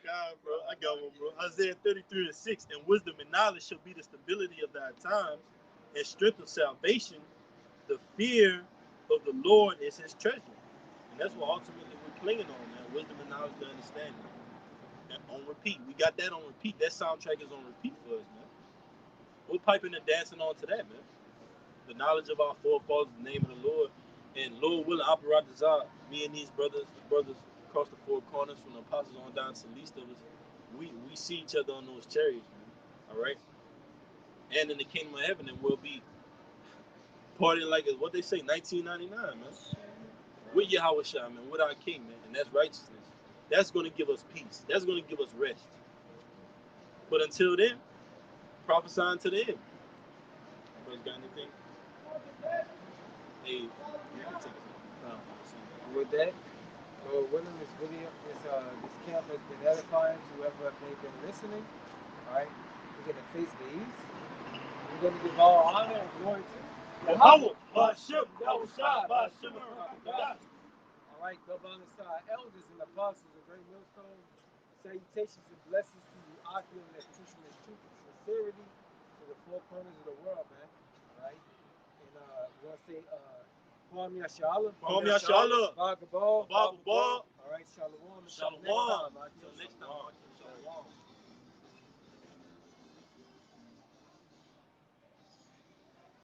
God, bro, I got one, bro. Isaiah 33:6, and wisdom and knowledge shall be the stability of thy times, and strength of salvation. The fear of the Lord is his treasure. And that's what ultimately we're clinging on, man. Wisdom and knowledge to understanding. And on repeat. We got that on repeat. That soundtrack is on repeat for us, man. We're piping and dancing on to that, man. The knowledge of our forefathers, the name of the Lord. And Lord willing, Aparatazar, me and these brothers across the four corners, from the apostles on down to the least of us, we see each other on those chariots, man. All right? And in the kingdom of heaven, and we'll be partying like it's what they say, 1999, man. With Yahweh Shai, man, with our king, man. And that's righteousness. That's going to give us peace. That's going to give us rest. But until then, prophesying to the end. Brothers got anything? Hey, you can take it. With that, willing this video, this camp has been edifying to whoever may have been listening. All right, we're gonna face the east. We're gonna give all honor and glory to Yahweh, Bashim, Yahushua, Bashim, all right, Gabanisai, elders and apostles of Great Millstone, salutations and blessings to you, Akim, that's teaching this truth and sincerity to the four corners of the world, man. All right, and we're gonna say, Kwam Yashala, Bagabal, Baba, all right, Shalom, Shalom. until next time. Until next time. Shalom.